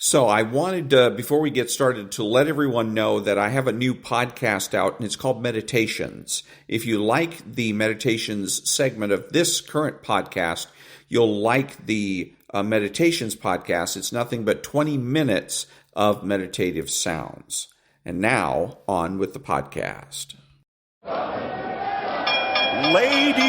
So I wanted, before we get started, to let everyone know that I have a new podcast out, and it's called Meditations. If you like the Meditations segment of this current podcast, you'll like the Meditations podcast. It's nothing but 20 minutes of meditative sounds. And now, on with the podcast. Ladies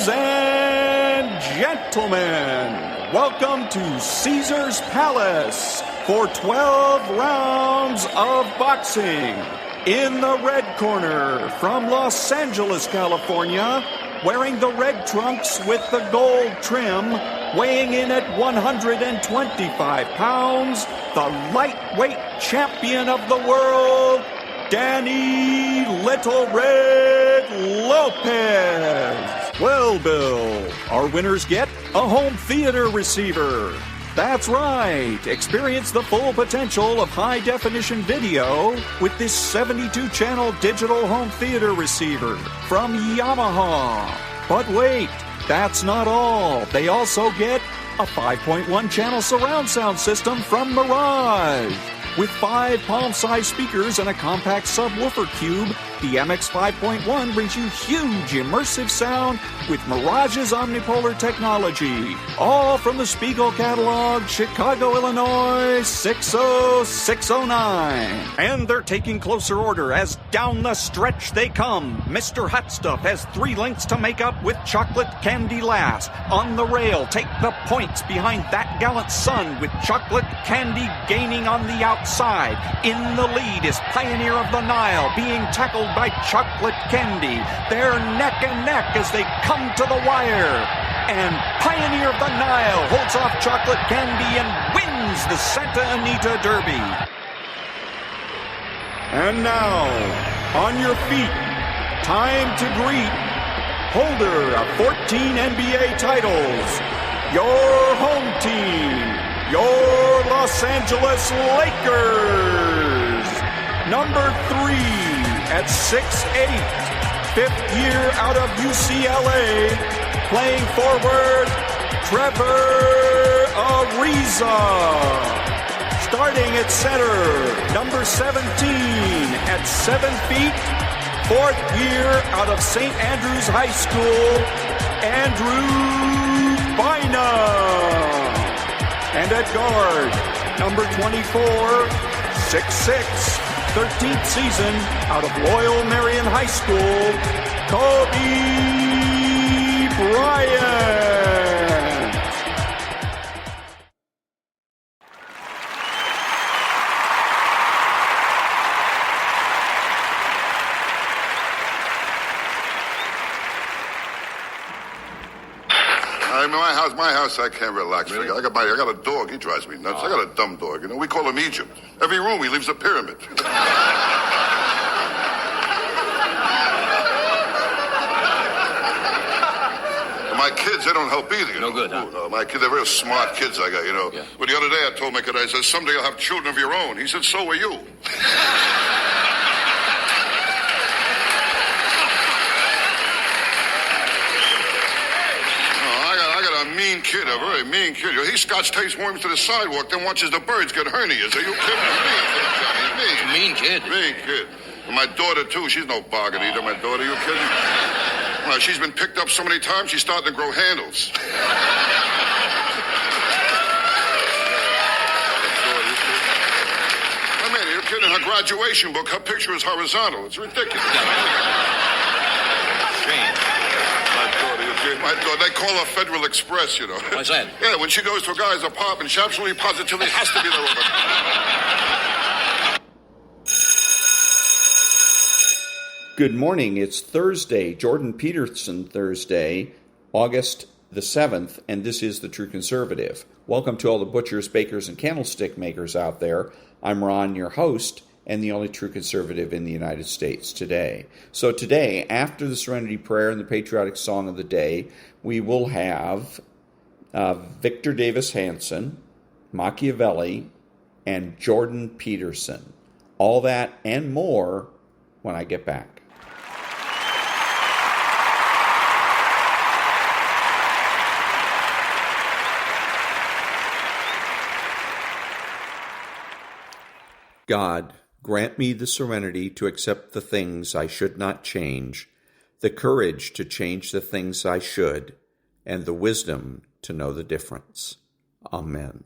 and gentlemen, welcome to Caesar's Palace for 12 rounds of boxing. In the red corner, from Los Angeles, California, wearing the red trunks with the gold trim, weighing in at 125 pounds, the lightweight champion of the world, Danny Little Red Lopez. Well, Bill, our winners get a home theater receiver. That's right. Experience the full potential of high-definition video with this 72-channel digital home theater receiver from Yamaha. But wait, that's not all. They also get a 5.1-channel surround sound system from Mirage. With 5 palm-sized speakers and a compact subwoofer cube, the MX 5.1 brings you huge immersive sound with Mirage's omnipolar technology. All from the Spiegel catalog, Chicago, Illinois, 60609. And they're taking closer order as down the stretch they come. Mr. Hot Stuff has 3 lengths to make up with chocolate candy last. On the rail, take the points behind that gallant son with chocolate candy gaining on the outside. In the lead is Pioneer of the Nile being tackled by chocolate candy. They're neck and neck as they come to the wire. And Pioneer of the Nile holds off chocolate candy and wins the Santa Anita Derby. And now, on your feet, time to greet holder of 14 NBA titles, your home team, your Los Angeles Lakers. Number 3 at 6'8", 5th year out of UCLA, playing forward, Trevor Ariza. Starting at center, number 17 at 7 feet, 4th year out of St. Andrews High School, Andrew Bynum. And at guard, number 24, 6'6", 13th season out of Loyal Marion High School, Kobe Bryant. My house, I can't relax. Really? I got a dog. He drives me nuts. I got a dumb dog. You know, we call him Egypt. Every room he leaves a pyramid. My kids, they don't help either. You know? No good, huh? No, my kids, they're real smart kids I got, you know. Yeah. But the other day I told my kid, I said, someday you'll have children of your own. He said, so will you. Mean kid, a very mean kid. He scotch tapes worms to the sidewalk, then watches the birds get hernias. Are you kidding me? Mean kid. Mean kid. And my daughter, too. She's no bargain either, my daughter. Are you kidding? Well, she's been picked up so many times, she's starting to grow handles. I mean, you're kidding. Her graduation book, her picture is horizontal. It's ridiculous. Shame. My daughter, they call her Federal Express, you know. What's that? Yeah, when she goes to a guy's apartment, she absolutely positively has to be there over. Good morning. It's Thursday, Jordan Peterson Thursday, August the 7th, and this is The True Conservative. Welcome to all the butchers, bakers, and candlestick makers out there. I'm Ron, your host, and the only true conservative in the United States today. So today, after the Serenity Prayer and the patriotic song of the day, we will have Victor Davis Hanson, Machiavelli, and Jordan Peterson. All that and more when I get back. God, grant me the serenity to accept the things I should not change, the courage to change the things I should, and the wisdom to know the difference. Amen.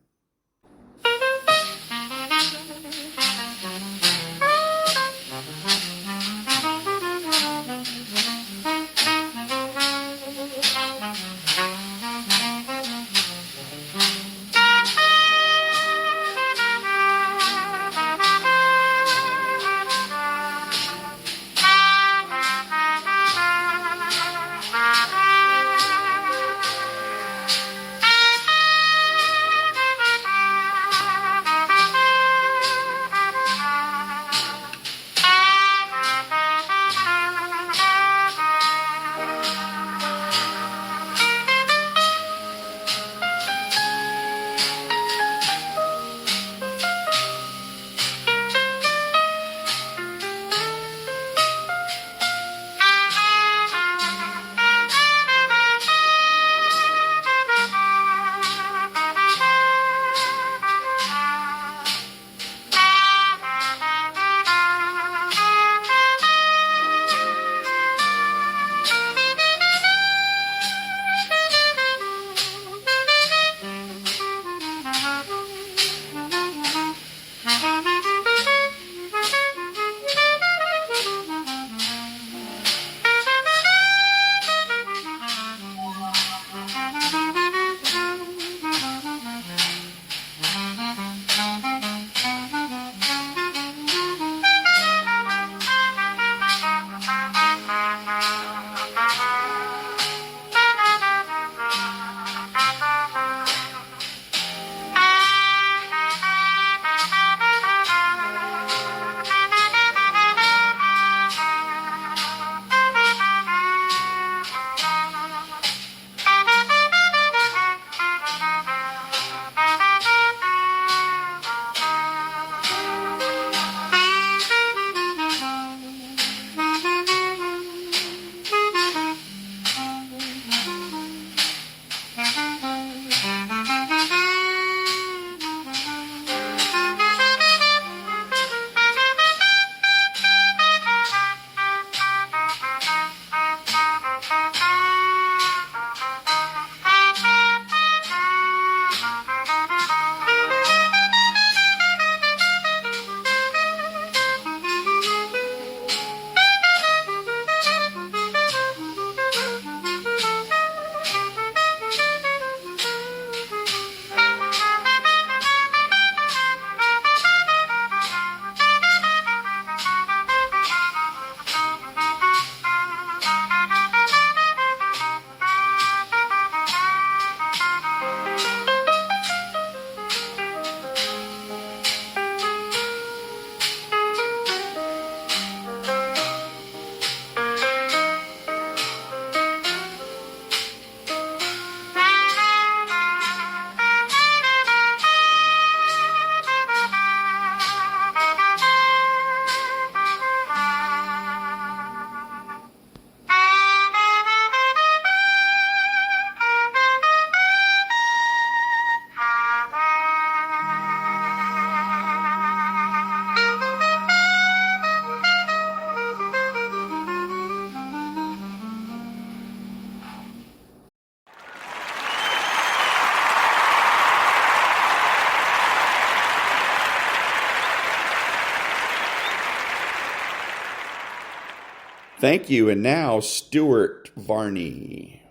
Thank you. And now, Stuart Varney.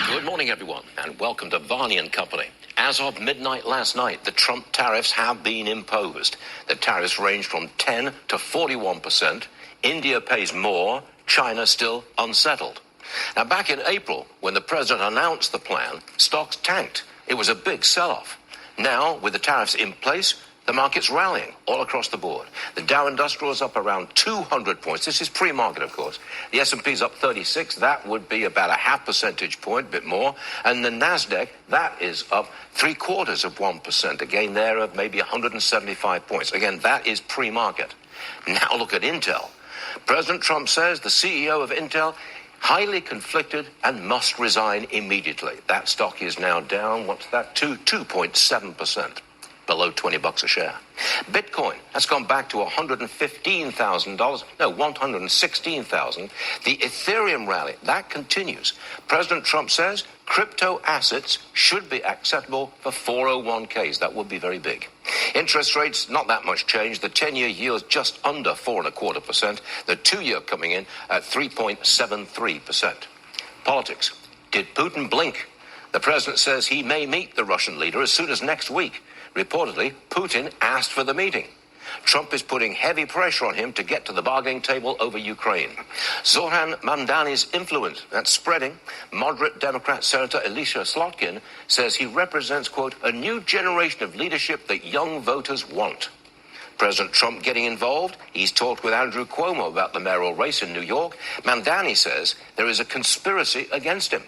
Good morning, everyone, and welcome to Varney and Company. As of midnight last night, the Trump tariffs have been imposed. The tariffs range from 10 to 41%. India pays more. China still unsettled. Now, back in April, when the president announced the plan, stocks tanked. It was a big sell-off. Now, with the tariffs in place, the market's rallying all across the board. The Dow Industrial is up around 200 points. This is pre-market, of course. The S&P is up 36. That would be about a half percentage point, a bit more. And the NASDAQ, that is up 0.75%. Again, there of maybe 175 points. Again, that is pre-market. Now look at Intel. President Trump says the CEO of Intel highly conflicted and must resign immediately. That stock is now down, what's that, to 2.7%. below $20 a share. Bitcoin has gone back to $115,000. No, $116,000. The Ethereum rally, that continues. President Trump says crypto assets should be acceptable for 401ks. That would be very big. Interest rates, not that much change. The 10-year yield just under 4.25%. The 2-year coming in at 3.73%. Politics. Did Putin blink? The president says he may meet the Russian leader as soon as next week. Reportedly, Putin asked for the meeting. Trump is putting heavy pressure on him to get to the bargaining table over Ukraine. Zoran Mamdani's influence, that's spreading. Moderate Democrat Senator Elisha Slotkin says he represents, quote, a new generation of leadership that young voters want. President Trump getting involved. He's talked with Andrew Cuomo about the mayoral race in New York. Mamdani says there is a conspiracy against him.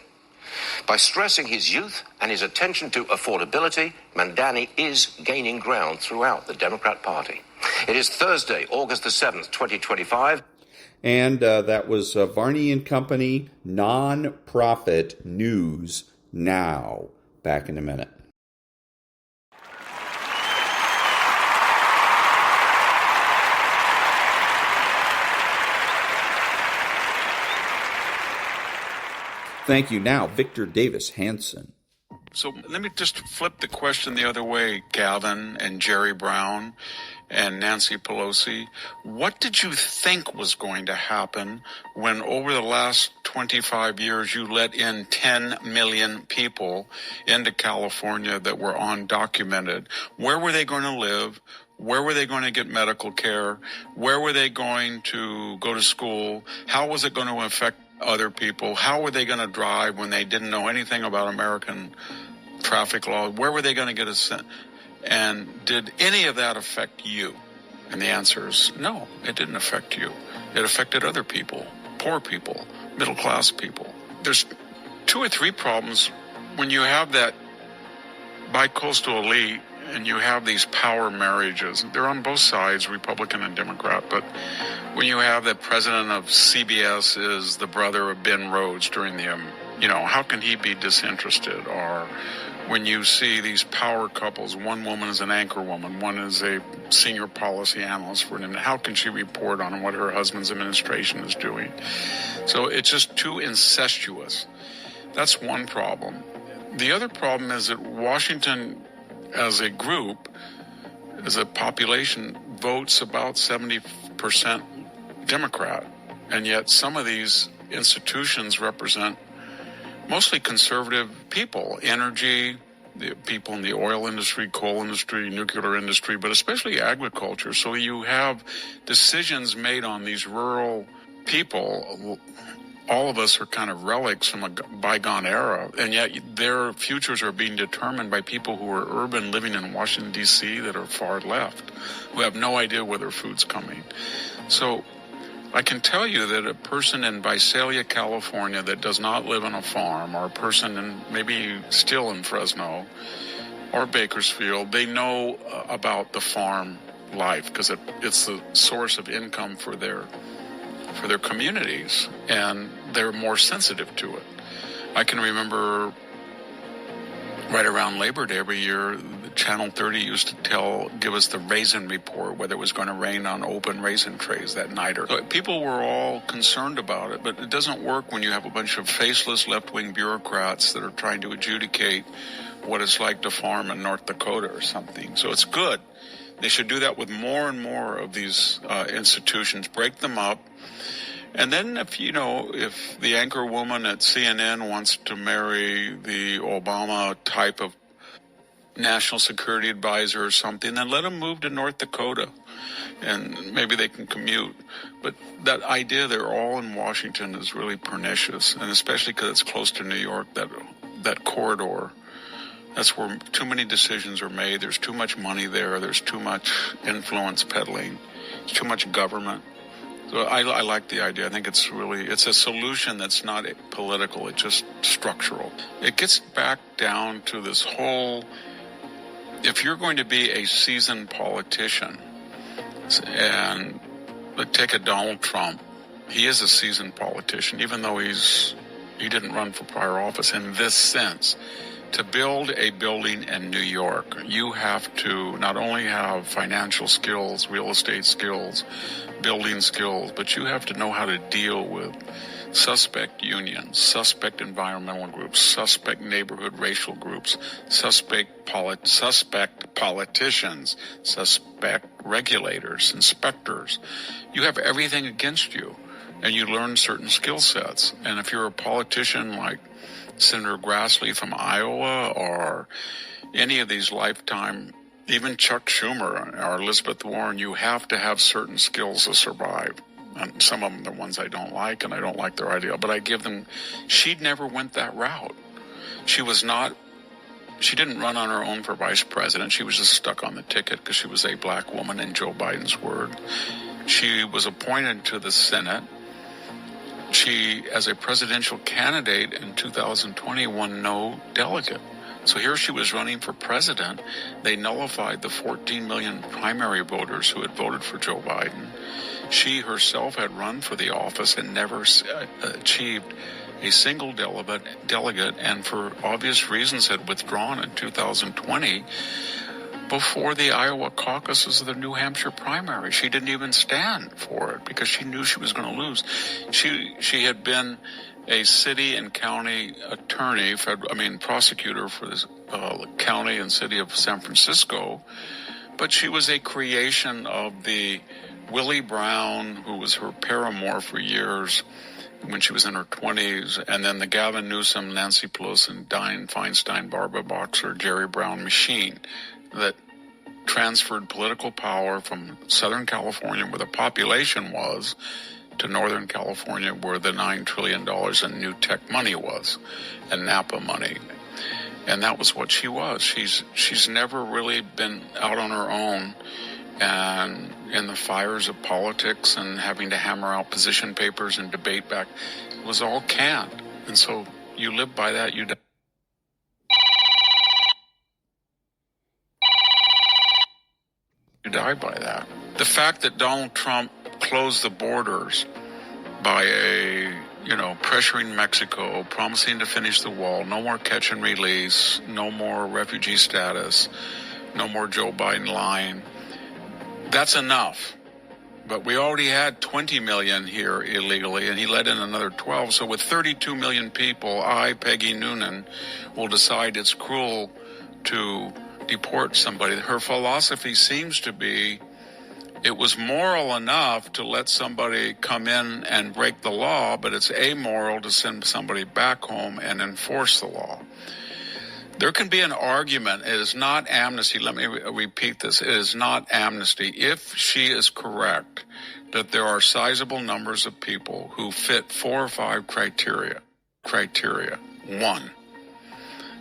By stressing his youth and his attention to affordability, Mamdani is gaining ground throughout the Democrat Party. It is Thursday, August the 7th, 2025. And that was Varney and Company, non-profit news now. Back in a minute. Thank you. Now, Victor Davis Hanson. So let me just flip the question the other way, Gavin and Jerry Brown and Nancy Pelosi. What did you think was going to happen when over the last 25 years you let in 10 million people into California that were undocumented? Where were they going to live? Where were they going to get medical care? Where were they going to go to school? How was it going to affect other people? How were they going to drive when they didn't know anything about American traffic law? Where were they going to get a and did any of that affect you? And the answer is no, it didn't affect you. It affected other people, poor people, middle class people. There's 2 or 3 problems when you have that bi-coastal elite and you have these power marriages. They're on both sides, Republican and Democrat, but when you have the president of CBS is the brother of Ben Rhodes during the, how can he be disinterested? Or when you see these power couples, one woman is an anchor woman, one is a senior policy analyst for them, how can she report on what her husband's administration is doing? So it's just too incestuous. That's one problem. The other problem is that Washington, as a group, as a population, votes about 70% Democrat, and yet some of these institutions represent mostly conservative people, energy, the people in the oil industry, coal industry, nuclear industry, but especially agriculture. So you have decisions made on these rural people. All of us are kind of relics from a bygone era, and yet their futures are being determined by people who are urban, living in Washington, D.C., that are far left, who have no idea where their food's coming. So I can tell you that a person in Visalia, California, that does not live on a farm, or a person in maybe still in Fresno or Bakersfield, they know about the farm life because it's the source of income for their communities, and they're more sensitive to it. I can remember right around Labor Day every year, Channel 30 used to give us the raisin report, whether it was going to rain on open raisin trays that night. So people were all concerned about it, but it doesn't work when you have a bunch of faceless left-wing bureaucrats that are trying to adjudicate what it's like to farm in North Dakota or something. So it's good. They should do that with more and more of these institutions, break them up. And then if the anchor woman at CNN wants to marry the Obama type of national security advisor or something, then let them move to North Dakota and maybe they can commute. But that idea they're all in Washington is really pernicious, and especially because it's close to New York, that corridor. That's where too many decisions are made. There's too much money there. There's too much influence peddling. There's too much government. So I like the idea. I think it's a solution that's not political. It's just structural. It gets back down to this whole, if you're going to be a seasoned politician, and take a Donald Trump, he is a seasoned politician, even though he didn't run for prior office in this sense. To build a building in New York, you have to not only have financial skills, real estate skills, building skills, but you have to know how to deal with suspect unions, suspect environmental groups, suspect neighborhood racial groups, suspect politicians, suspect regulators, inspectors. You have everything against you, and you learn certain skill sets. And if you're a politician like Senator Grassley from Iowa, or any of these lifetime, even Chuck Schumer or Elizabeth Warren, you have to have certain skills to survive. And some of them are ones I don't like, and I don't like their idea, but I give them. She never went that route. She didn't run on her own for vice president. She was just stuck on the ticket because she was a black woman in Joe Biden's word. She was appointed to the Senate. She, as a presidential candidate in 2020, won no delegate. So here she was running for president. They nullified the 14 million primary voters who had voted for Joe Biden. She herself had run for the office and never achieved a single delegate, and for obvious reasons had withdrawn in 2020 before the Iowa caucuses of the New Hampshire primary. She didn't even stand for it because she knew she was going to lose. She had been a city and county attorney, prosecutor for this county and city of San Francisco, but she was a creation of the Willie Brown, who was her paramour for years when she was in her 20s, and then the Gavin Newsom, Nancy Pelosi, Dianne Feinstein, Barbara Boxer, Jerry Brown machine that transferred political power from Southern California, where the population was, to Northern California, where the $9 trillion in new tech money was, and Napa money. And that was what she was. She's never really been out on her own and in the fires of politics and having to hammer out position papers and debate back. It was all canned. And so you live by that, you die. You die by that. The fact that Donald Trump closed the borders by pressuring Mexico, promising to finish the wall, no more catch and release, no more refugee status, no more Joe Biden lying, that's enough. But we already had 20 million here illegally, and he let in another 12. So with 32 million people, Peggy Noonan, will decide it's cruel to deport somebody. Her philosophy seems to be it was moral enough to let somebody come in and break the law, but it's amoral to send somebody back home and enforce the law. There can be an argument. It is not amnesty. Let me repeat this. It is not amnesty. If she is correct that there are sizable numbers of people who fit 4 or 5 criteria. 1,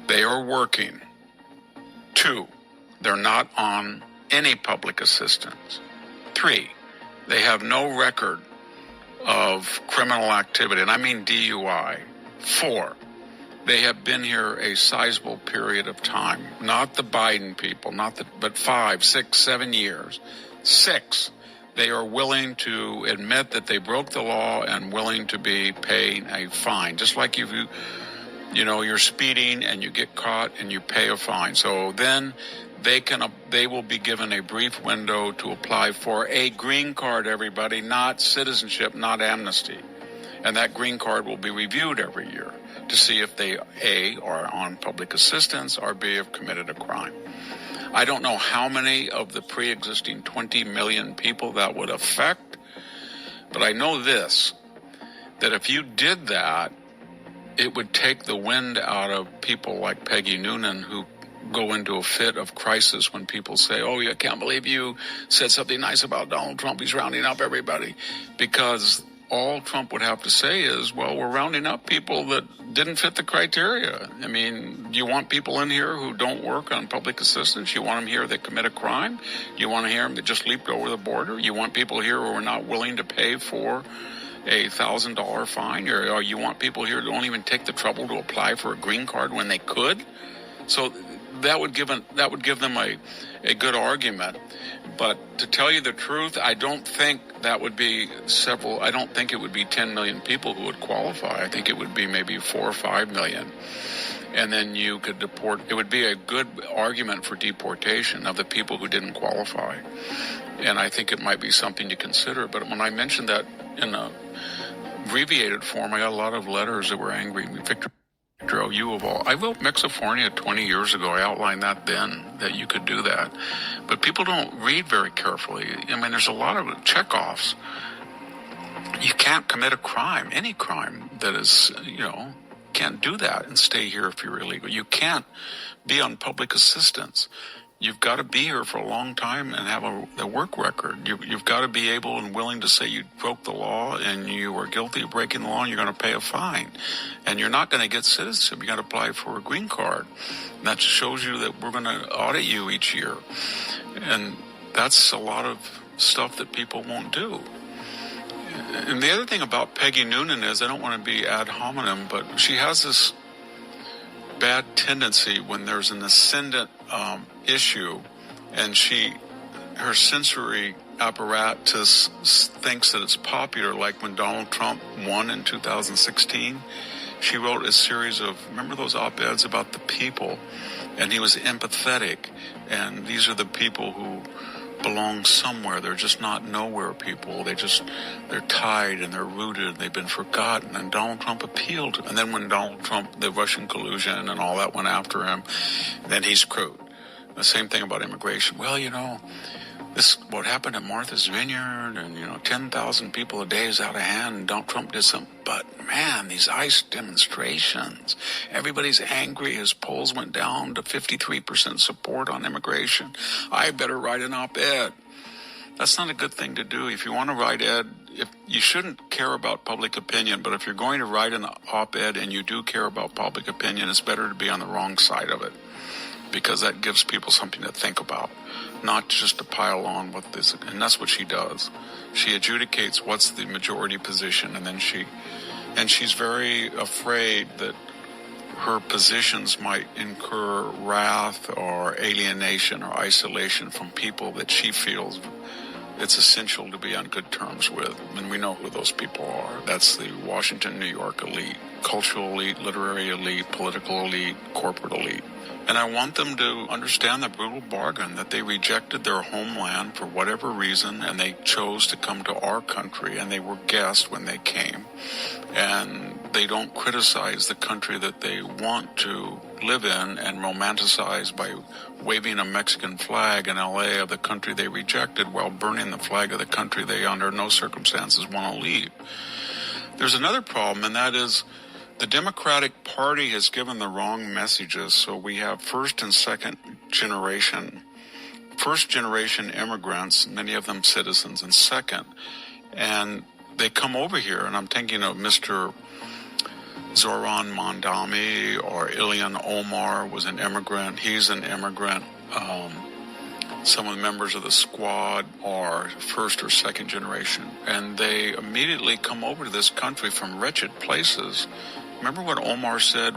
they are working. 2, they're not on any public assistance. 3, they have no record of criminal activity, and I mean DUI. 4, they have been here a sizable period of time. Not the Biden people, but 5, 6, 7 years. 6, they are willing to admit that they broke the law and willing to be paying a fine. Just like if you're speeding and you get caught and you pay a fine. So then they will be given a brief window to apply for a green card, everybody, not citizenship, not amnesty. And that green card will be reviewed every year to see if they, A, are on public assistance, or B, have committed a crime. I don't know how many of the pre-existing 20 million people that would affect, but I know this, that if you did that, it would take the wind out of people like Peggy Noonan, who go into a fit of crisis when people say, oh, I can't believe you said something nice about Donald Trump. He's rounding up everybody. Because all Trump would have to say is, well, we're rounding up people that didn't fit the criteria. I mean, do you want people in here who don't work on public assistance? You want them here that commit a crime? You want to hear them that just leaped over the border? You want people here who are not willing to pay for a $1,000 fine? Or you want people here who don't even take the trouble to apply for a green card when they could? So that would give them a good argument. But to tell you the truth, I don't think that would be I don't think it would be 10 million people who would qualify. I think it would be maybe 4 or 5 million. and then you could deport. It would be a good argument for deportation of the people who didn't qualify. And I think it might be something to consider. But when I mentioned that in a abbreviated form, I got a lot of letters that were angry. Victor, you of all. I wrote Mexifornia 20 years ago. I outlined that then, that you could do that. But people don't read very carefully. I mean, there's a lot of checkoffs. You can't commit a crime, any crime that is, can't do that and stay here if you're illegal. You can't be on public assistance. You've got to be here for a long time and have a work record. You've got to be able and willing to say you broke the law and you were guilty of breaking the law and you're going to pay a fine. And you're not going to get citizenship. You've got to apply for a green card. And that shows you that we're going to audit you each year. And that's a lot of stuff that people won't do. And the other thing about Peggy Noonan is, I don't want to be ad hominem, but she has this bad tendency when there's an ascendant issue, and her sensory apparatus thinks that it's popular. Like when Donald Trump won in 2016, she wrote a series of, remember those op-eds about the people, and he was empathetic, and these are the people who belong somewhere. They're just not nowhere people. They're tied and they're rooted. They've been forgotten. And Donald Trump appealed. And then when Donald Trump, the Russian collusion and all that went after him, then he's screwed. The same thing about immigration. Well, this what happened at Martha's Vineyard, and 10,000 people a day is out of hand, and Donald Trump did something. But man, these ICE demonstrations, everybody's angry. His polls went down to 53% support on immigration. I better write an op-ed. That's not a good thing to do. If you want to write you shouldn't care about public opinion, but if you're going to write an op-ed and you do care about public opinion, it's better to be on the wrong side of it, because that gives people something to think about, not just to pile on what this. And that's what she does. She adjudicates what's the majority position, and then she's very afraid that her positions might incur wrath or alienation or isolation from people that she feels it's essential to be on good terms with. And we know who those people are. That's the Washington, New York elite, cultural elite, literary elite, political elite, corporate elite. And I want them to understand the brutal bargain that they rejected their homeland for whatever reason, and they chose to come to our country, and they were guests when they came. And they don't criticize the country that they want to live in and romanticize by waving a Mexican flag in L.A. of the country they rejected while burning the flag of the country they under no circumstances want to leave. There's another problem, and that is the Democratic Party has given the wrong messages. So we have first and second generation immigrants, many of them citizens, and second. And they come over here, and I'm thinking of Mr. Zoran Mondami or Ilhan Omar was an immigrant. He's an immigrant. Some of the members of the squad are first or second generation. And they immediately come over to this country from wretched places. Remember what Omar said?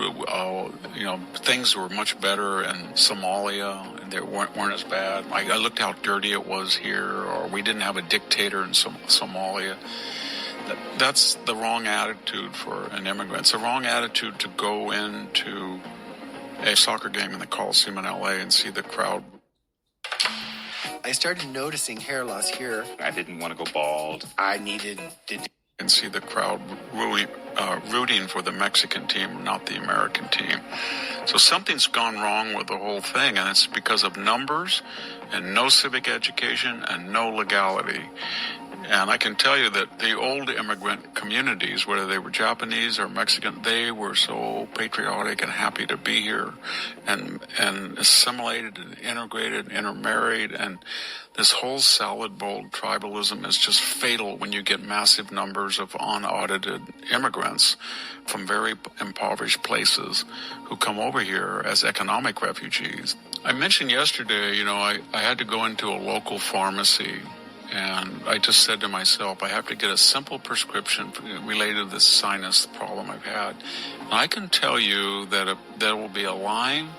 Things were much better in Somalia, and they weren't as bad. I looked how dirty it was here, or we didn't have a dictator in Somalia. That's the wrong attitude for an immigrant. It's the wrong attitude to go into a soccer game in the Coliseum in L.A. and see the crowd. I started noticing hair loss here. I didn't want to go bald. I needed to... And see the crowd rooting for the Mexican team, not the American team. So something's gone wrong with the whole thing, and it's because of numbers and no civic education and no legality. And I can tell you that the old immigrant communities, whether they were Japanese or Mexican, they were so patriotic and happy to be here and assimilated and integrated, intermarried. And this whole salad bowl tribalism is just fatal when you get massive numbers of unaudited immigrants from very impoverished places who come over here as economic refugees. I mentioned yesterday, I had to go into a local pharmacy. And I just said to myself, I have to get a simple prescription related to this sinus problem I've had. And I can tell you that there will be a line,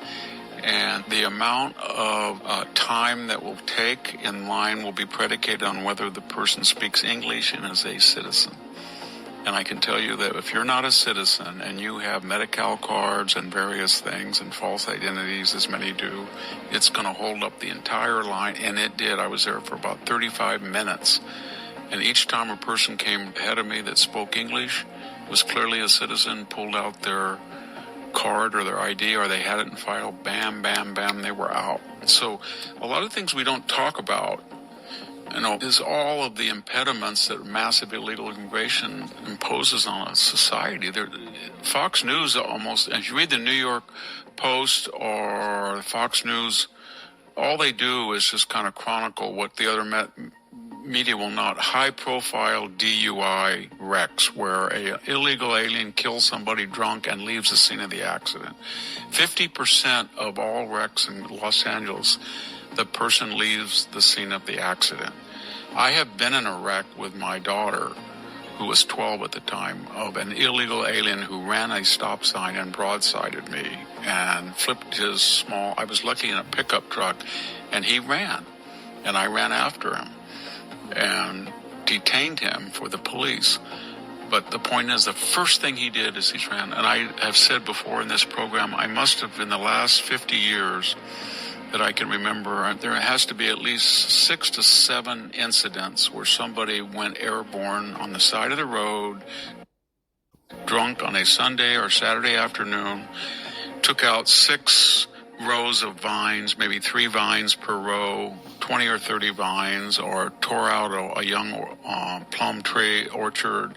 and the amount of time that will take in line will be predicated on whether the person speaks English and is a citizen. And I can tell you that if you're not a citizen and you have Medi-Cal cards and various things and false identities, as many do, it's going to hold up the entire line. And it did. I was there for about 35 minutes. And each time a person came ahead of me that spoke English, was clearly a citizen, pulled out their card or their ID, or they had it in file, bam, bam, bam, they were out. So a lot of things we don't talk about, is all of the impediments that massive illegal immigration imposes on a society. Fox News almost, if you read the New York Post or Fox News, all they do is just kind of chronicle what the other media will not. High-profile DUI wrecks where an illegal alien kills somebody drunk and leaves the scene of the accident. 50% of all wrecks in Los Angeles, the person leaves the scene of the accident. I have been in a wreck with my daughter, who was 12 at the time, of an illegal alien who ran a stop sign and broadsided me and flipped his small, I was lucky in a pickup truck, and he ran. And I ran after him and detained him for the police. But the point is, the first thing he did is he ran. And I have said before in this program, I must have, in the last 50 years that I can remember, there has to be at least 6 to 7 incidents where somebody went airborne on the side of the road, drunk on a Sunday or Saturday afternoon, took out 6 rows of vines, maybe 3 vines per row, 20 or 30 vines, or tore out a young plum tree orchard,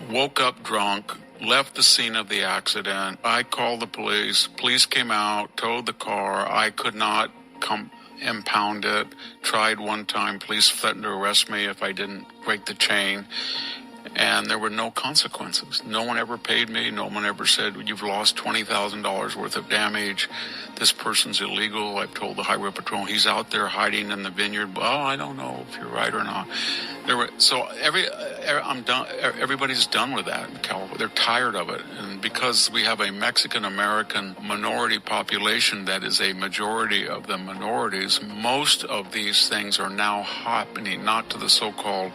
woke up drunk, left the scene of the accident. I called the police. Police came out, towed the car. I could not impound it. Tried one time. Police threatened to arrest me if I didn't break the chain. And there were no consequences. No one ever paid me. No one ever said, you've lost $20,000 worth of damage. This person's illegal. I've told the Highway Patrol, he's out there hiding in the vineyard. Well, I don't know if you're right or not. I'm done. Everybody's done with that in California. They're tired of it. And because we have a Mexican-American minority population that is a majority of the minorities, most of these things are now happening not to the so-called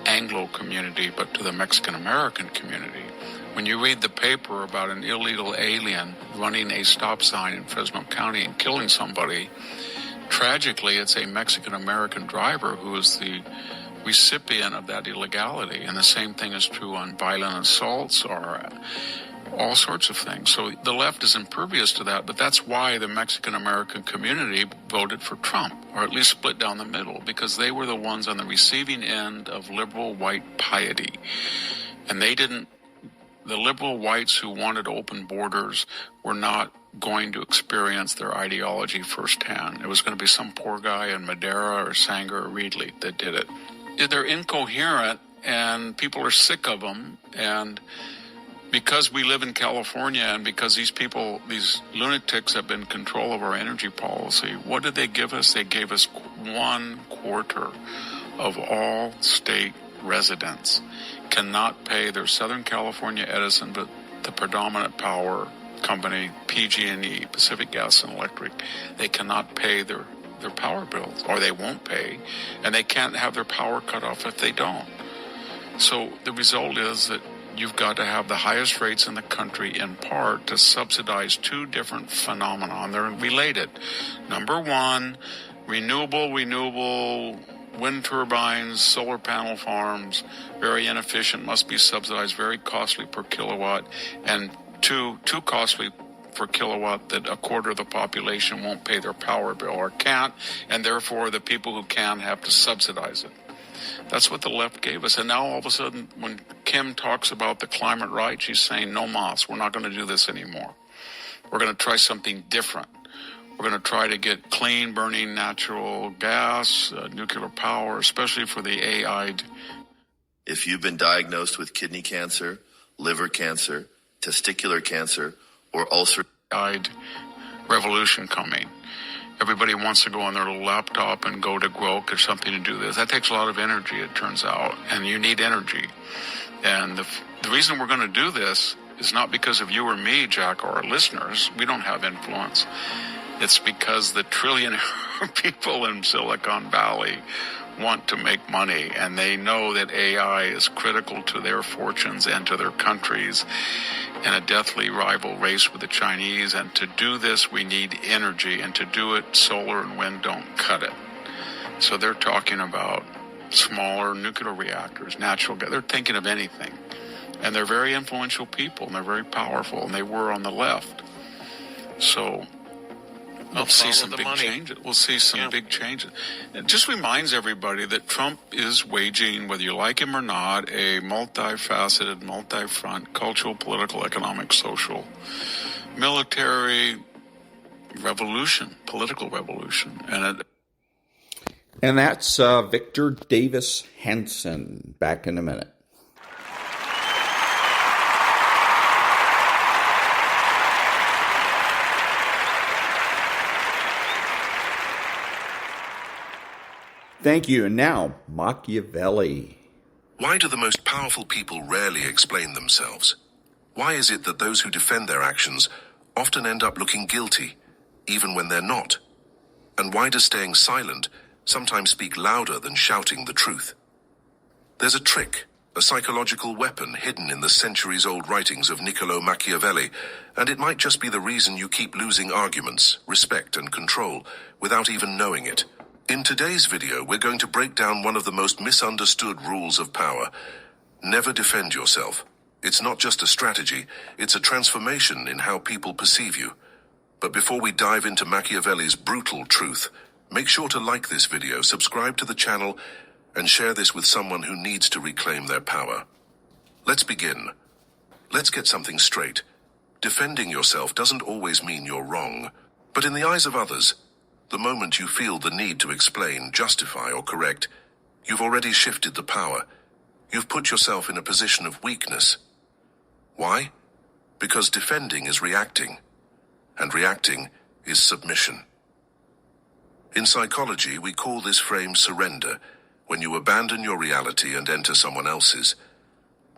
Anglo community, but to the Mexican-American community. When you read the paper about an illegal alien running a stop sign in Fresno County and killing somebody, tragically, it's a Mexican-American driver who is the recipient of that illegality. And the same thing is true on violent assaults or all sorts of things. So the left is impervious to that, but that's why the Mexican-American community voted for Trump, or at least split down the middle, because they were the ones on the receiving end of liberal white piety. And the liberal whites who wanted open borders were not going to experience their ideology firsthand. It was going to be some poor guy in Madera or Sanger or Reedley that did it. They're incoherent, and people are sick of them, and because we live in California and because these lunatics have been in control of our energy policy, what did they give us? They gave us 1/4 of all state residents cannot pay their Southern California Edison, but the predominant power company, PG&E, Pacific Gas and Electric, they cannot pay their power bills, or they won't pay, and they can't have their power cut off if they don't. So the result is that you've got to have the highest rates in the country, in part to subsidize 2 different phenomena. They're related. Number one, renewable wind turbines, solar panel farms, very inefficient, must be subsidized, very costly per kilowatt, and too costly per kilowatt that 1/4 of the population won't pay their power bill or can't, and therefore the people who can have to subsidize it. That's what the left gave us. And now all of a sudden, when Kim talks about the climate right, she's saying, no mas, we're not going to do this anymore. We're going to try something different. We're going to try to get clean burning natural gas, nuclear power, especially for the AI'd. If you've been diagnosed with kidney cancer, liver cancer, testicular cancer, or ulcer, revolution coming. Everybody wants to go on their little laptop and go to Grok or something to do this. That takes a lot of energy, it turns out, and you need energy. And the reason we're going to do this is not because of you or me, Jack, or our listeners. We don't have influence. It's because the trillionaire people in Silicon Valley want to make money, and they know that AI is critical to their fortunes and to their countries in a deathly rival race with the Chinese. And to do this, we need energy, and to do it, solar and wind don't cut it. So they're talking about smaller nuclear reactors, natural gas. They're thinking of anything. And they're very influential people, and they're very powerful, and they were on the left. So we'll see some big changes. We'll see some big changes. It just reminds everybody that Trump is waging, whether you like him or not, a multifaceted, multi-front, cultural, political, economic, social, military revolution, political revolution. And that's Victor Davis Hanson. Back in a minute. Thank you. And now, Machiavelli. Why do the most powerful people rarely explain themselves? Why is it that those who defend their actions often end up looking guilty, even when they're not? And why does staying silent sometimes speak louder than shouting the truth? There's a trick, a psychological weapon hidden in the centuries-old writings of Niccolo Machiavelli, and it might just be the reason you keep losing arguments, respect, and control without even knowing it. In today's video, we're going to break down one of the most misunderstood rules of power. Never defend yourself. It's not just a strategy, it's a transformation in how people perceive you. But before we dive into Machiavelli's brutal truth, make sure to like this video, subscribe to the channel, and share this with someone who needs to reclaim their power. Let's begin. Let's get something straight. Defending yourself doesn't always mean you're wrong. But in the eyes of others, the moment you feel the need to explain, justify, or correct, you've already shifted the power. You've put yourself in a position of weakness. Why? Because defending is reacting, and reacting is submission. In psychology, we call this frame surrender, when you abandon your reality and enter someone else's.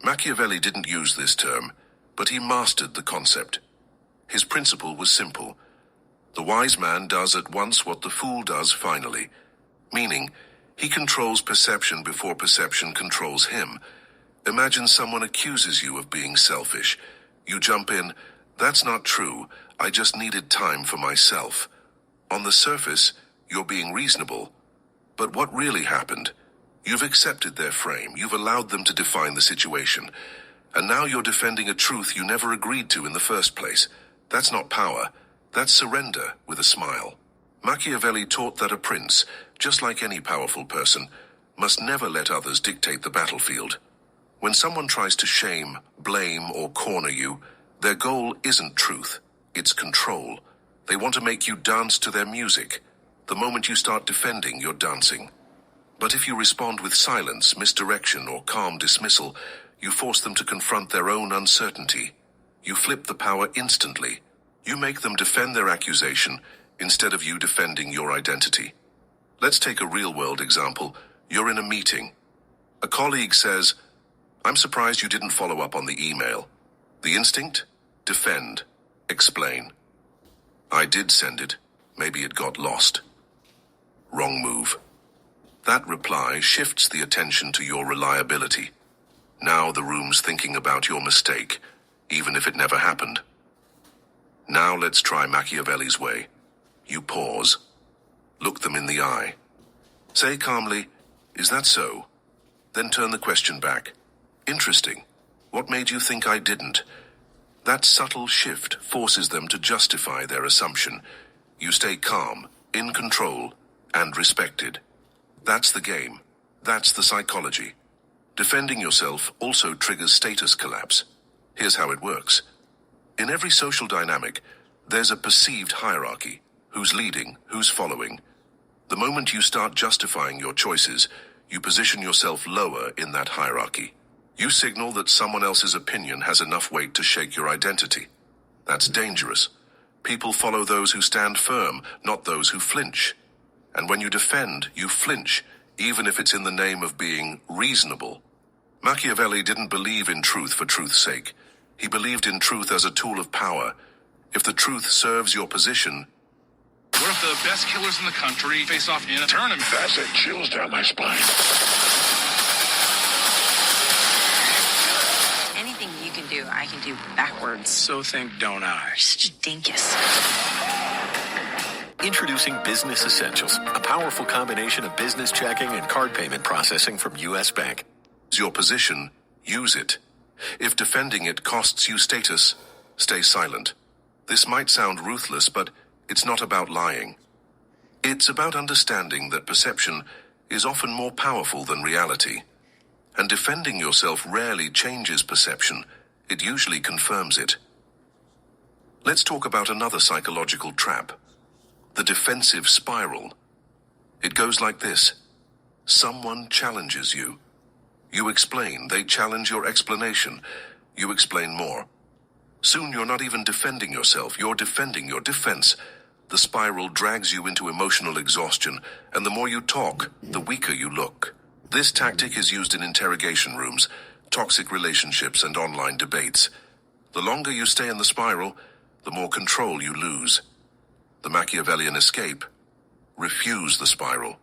Machiavelli didn't use this term, but he mastered the concept. His principle was simple. The wise man does at once what the fool does finally, meaning he controls perception before perception controls him. Imagine someone accuses you of being selfish. You jump in, "That's not true, I just needed time for myself." On the surface, you're being reasonable. But what really happened? You've accepted their frame, you've allowed them to define the situation, and now you're defending a truth you never agreed to in the first place. That's not power. That's surrender with a smile. Machiavelli taught that a prince, just like any powerful person, must never let others dictate the battlefield. When someone tries to shame, blame, or corner you, their goal isn't truth, it's control. They want to make you dance to their music. The moment you start defending, you're dancing. But if you respond with silence, misdirection, or calm dismissal, you force them to confront their own uncertainty. You flip the power instantly. You make them defend their accusation instead of you defending your identity. Let's take a real-world example. You're in a meeting. A colleague says, "I'm surprised you didn't follow up on the email." The instinct? Defend. Explain. "I did send it. Maybe it got lost." Wrong move. That reply shifts the attention to your reliability. Now the room's thinking about your mistake, even if it never happened. Now let's try Machiavelli's way. You pause. Look them in the eye. Say calmly, "Is that so?" Then turn the question back. "Interesting. What made you think I didn't?" That subtle shift forces them to justify their assumption. You stay calm, in control, and respected. That's the game. That's the psychology. Defending yourself also triggers status collapse. Here's how it works. In every social dynamic, there's a perceived hierarchy. Who's leading, who's following. The moment you start justifying your choices, you position yourself lower in that hierarchy. You signal that someone else's opinion has enough weight to shake your identity. That's dangerous. People follow those who stand firm, not those who flinch. And when you defend, you flinch, even if it's in the name of being reasonable. Machiavelli didn't believe in truth for truth's sake. He believed in truth as a tool of power. If the truth serves your position, What if the best killers in the country face off in a tournament? That sent chills down my spine. Anything you can do, I can do backwards. So think, don't I? You're such a dinkus. Introducing Business Essentials, a powerful combination of business checking and card payment processing from U.S. Bank. Your position, use it. If defending it costs you status, stay silent. This might sound ruthless, but it's not about lying. It's about understanding that perception is often more powerful than reality. And defending yourself rarely changes perception. It usually confirms it. Let's talk about another psychological trap. The defensive spiral. It goes like this. Someone challenges you. You explain, they challenge your explanation. You explain more. Soon you're not even defending yourself, you're defending your defense. The spiral drags you into emotional exhaustion, and the more you talk, the weaker you look. This tactic is used in interrogation rooms, toxic relationships, and online debates. The longer you stay in the spiral, the more control you lose. The Machiavellian escape. Refuse the spiral.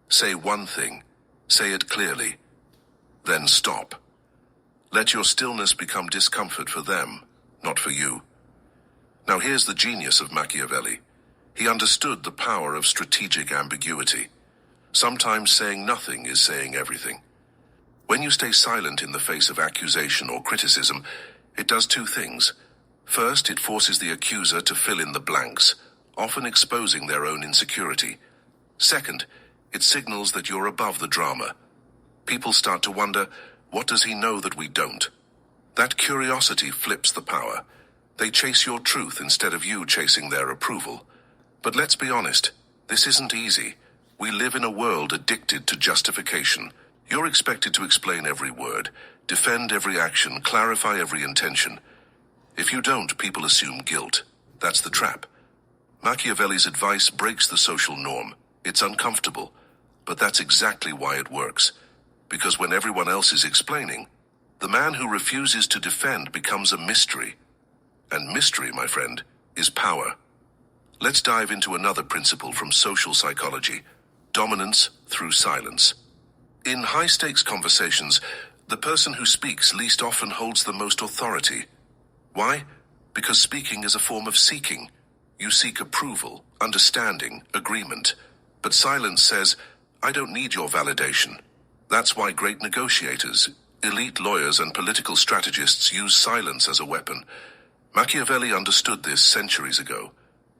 Say one thing. Say it clearly. Then stop. Let your stillness become discomfort for them, not for you. Now here's the genius of Machiavelli. He understood the power of strategic ambiguity. Sometimes saying nothing is saying everything. When you stay silent in the face of accusation or criticism, it does two things. First, it forces the accuser to fill in the blanks, often exposing their own insecurity. Second, it signals that you're above the drama. People start to wonder, what does he know that we don't? That curiosity flips the power. They chase your truth instead of you chasing their approval. But let's be honest, this isn't easy. We live in a world addicted to justification. You're expected to explain every word, defend every action, clarify every intention. If you don't, people assume guilt. That's the trap. Machiavelli's advice breaks the social norm. It's uncomfortable, but that's exactly why it works. Because when everyone else is explaining, the man who refuses to defend becomes a mystery. And mystery, my friend, is power. Let's dive into another principle from social psychology: dominance through silence. In high-stakes conversations, the person who speaks least often holds the most authority. Why? Because speaking is a form of seeking. You seek approval, understanding, agreement. But silence says, I don't need your validation. That's why great negotiators, elite lawyers, and political strategists use silence as a weapon. Machiavelli understood this centuries ago.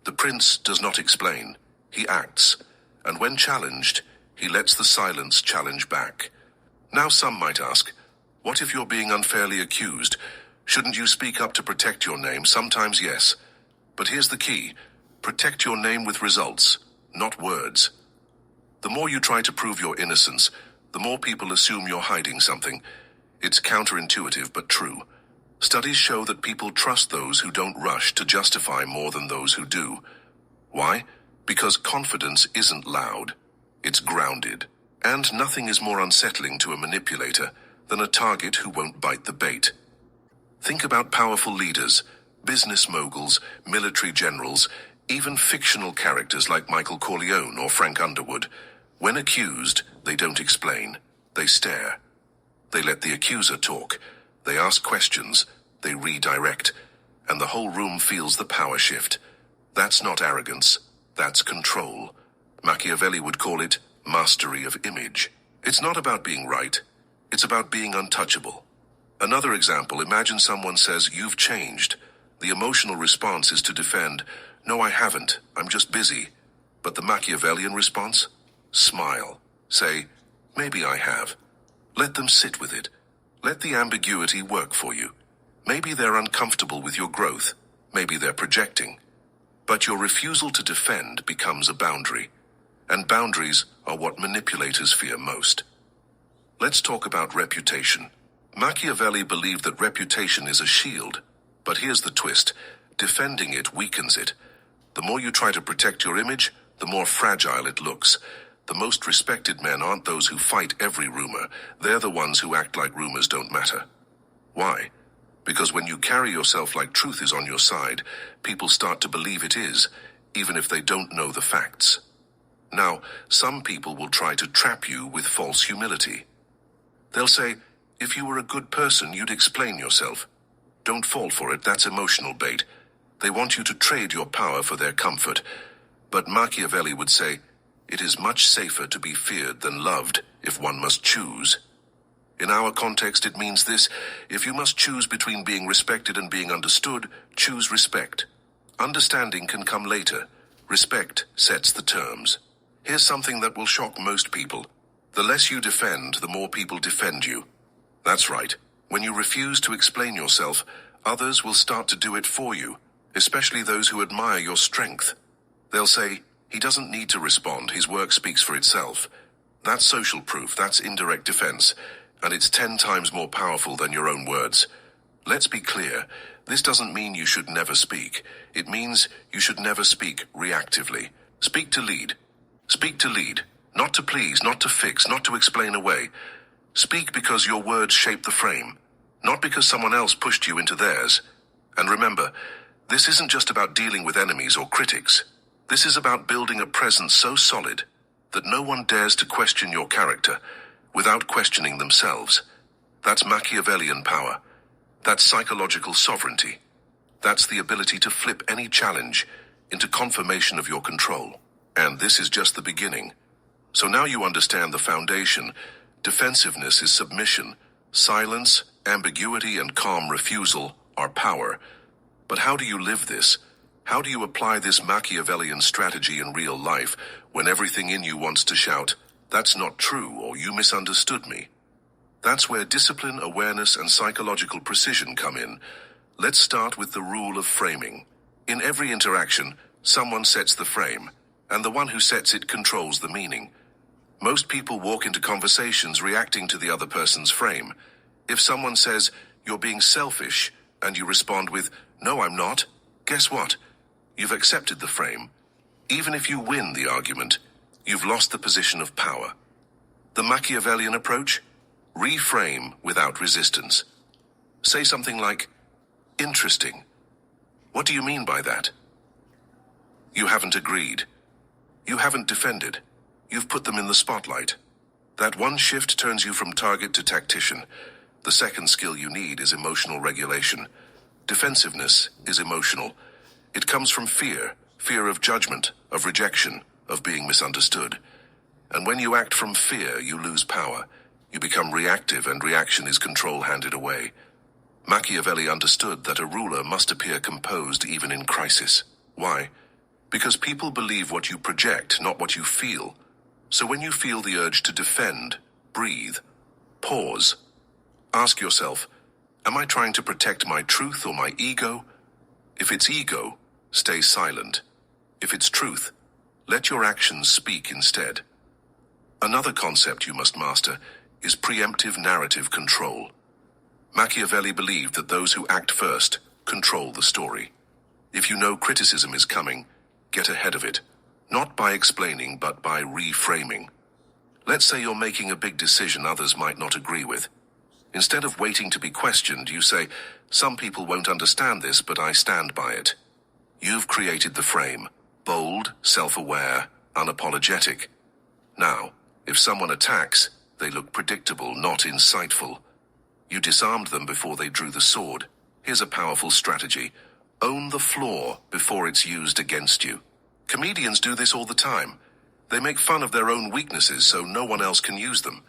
The prince does not explain. He acts. And when challenged, he lets the silence challenge back. Now some might ask, what if you're being unfairly accused? Shouldn't you speak up to protect your name? Sometimes yes. But here's the key. Protect your name with results, not words. The more you try to prove your innocence, the more people assume you're hiding something. It's counterintuitive but true. Studies show that people trust those who don't rush to justify more than those who do. Why? Because confidence isn't loud. It's grounded. And nothing is more unsettling to a manipulator than a target who won't bite the bait. Think about powerful leaders, business moguls, military generals, even fictional characters like Michael Corleone or Frank Underwood. When accused, they don't explain. They stare. They let the accuser talk. They ask questions. They redirect. And the whole room feels the power shift. That's not arrogance. That's control. Machiavelli would call it mastery of image. It's not about being right. It's about being untouchable. Another example, imagine someone says, you've changed. The emotional response is to defend, no, I haven't, I'm just busy. But the Machiavellian response? Smile. Say, maybe I have. Let them sit with it. Let the ambiguity work for you. Maybe they're uncomfortable with your growth. Maybe they're projecting. But your refusal to defend becomes a boundary. And boundaries are what manipulators fear most. Let's talk about reputation. Machiavelli believed that reputation is a shield. But here's the twist. Defending it weakens it. The more you try to protect your image, the more fragile it looks. The most respected men aren't those who fight every rumor. They're the ones who act like rumors don't matter. Why? Because when you carry yourself like truth is on your side, people start to believe it is, even if they don't know the facts. Now, some people will try to trap you with false humility. They'll say, if you were a good person, you'd explain yourself. Don't fall for it, that's emotional bait. They want you to trade your power for their comfort. But Machiavelli would say, it is much safer to be feared than loved if one must choose. In our context, it means this: if you must choose between being respected and being understood, choose respect. Understanding can come later. Respect sets the terms. Here's something that will shock most people. The less you defend, the more people defend you. That's right. When you refuse to explain yourself, others will start to do it for you, especially those who admire your strength. They'll say, he doesn't need to respond, his work speaks for itself. That's social proof, that's indirect defense, and it's 10 times more powerful than your own words. Let's be clear, this doesn't mean you should never speak. It means you should never speak reactively. Speak to lead. Speak to lead. Not to please, not to fix, not to explain away. Speak because your words shape the frame, not because someone else pushed you into theirs. And remember, this isn't just about dealing with enemies or critics. This is about building a presence so solid that no one dares to question your character without questioning themselves. That's Machiavellian power. That's psychological sovereignty. That's the ability to flip any challenge into confirmation of your control. And this is just the beginning. So now you understand the foundation. Defensiveness is submission. Silence, ambiguity, and calm refusal are power. But how do you live this? How do you apply this Machiavellian strategy in real life when everything in you wants to shout, "That's not true," or "You misunderstood me"? That's where discipline, awareness, and psychological precision come in. Let's start with the rule of framing. In every interaction, someone sets the frame, and the one who sets it controls the meaning. Most people walk into conversations reacting to the other person's frame. If someone says, "You're being selfish," and you respond with, "No, I'm not," guess what? You've accepted the frame. Even if you win the argument, you've lost the position of power. The Machiavellian approach? Reframe without resistance. Say something like, "Interesting. What do you mean by that?" You haven't agreed. You haven't defended. You've put them in the spotlight. That one shift turns you from target to tactician. The second skill you need is emotional regulation. Defensiveness is emotional. It comes from fear of judgment, of rejection, of being misunderstood. And when you act from fear, you lose power. You become reactive, and reaction is control handed away. Machiavelli understood that a ruler must appear composed even in crisis. Why? Because people believe what you project, not what you feel. So when you feel the urge to defend, breathe, pause. Ask yourself, am I trying to protect my truth or my ego? If it's ego, stay silent. If it's truth, let your actions speak instead. Another concept you must master is preemptive narrative control. Machiavelli believed that those who act first control the story. If you know criticism is coming, get ahead of it, not by explaining but by reframing. Let's say you're making a big decision others might not agree with. Instead of waiting to be questioned, you say, "Some people won't understand this, but I stand by it." You've created the frame, bold, self-aware, unapologetic. Now, if someone attacks, they look predictable, not insightful. You disarmed them before they drew the sword. Here's a powerful strategy. Own the flaw before it's used against you. Comedians do this all the time. They make fun of their own weaknesses so no one else can use them.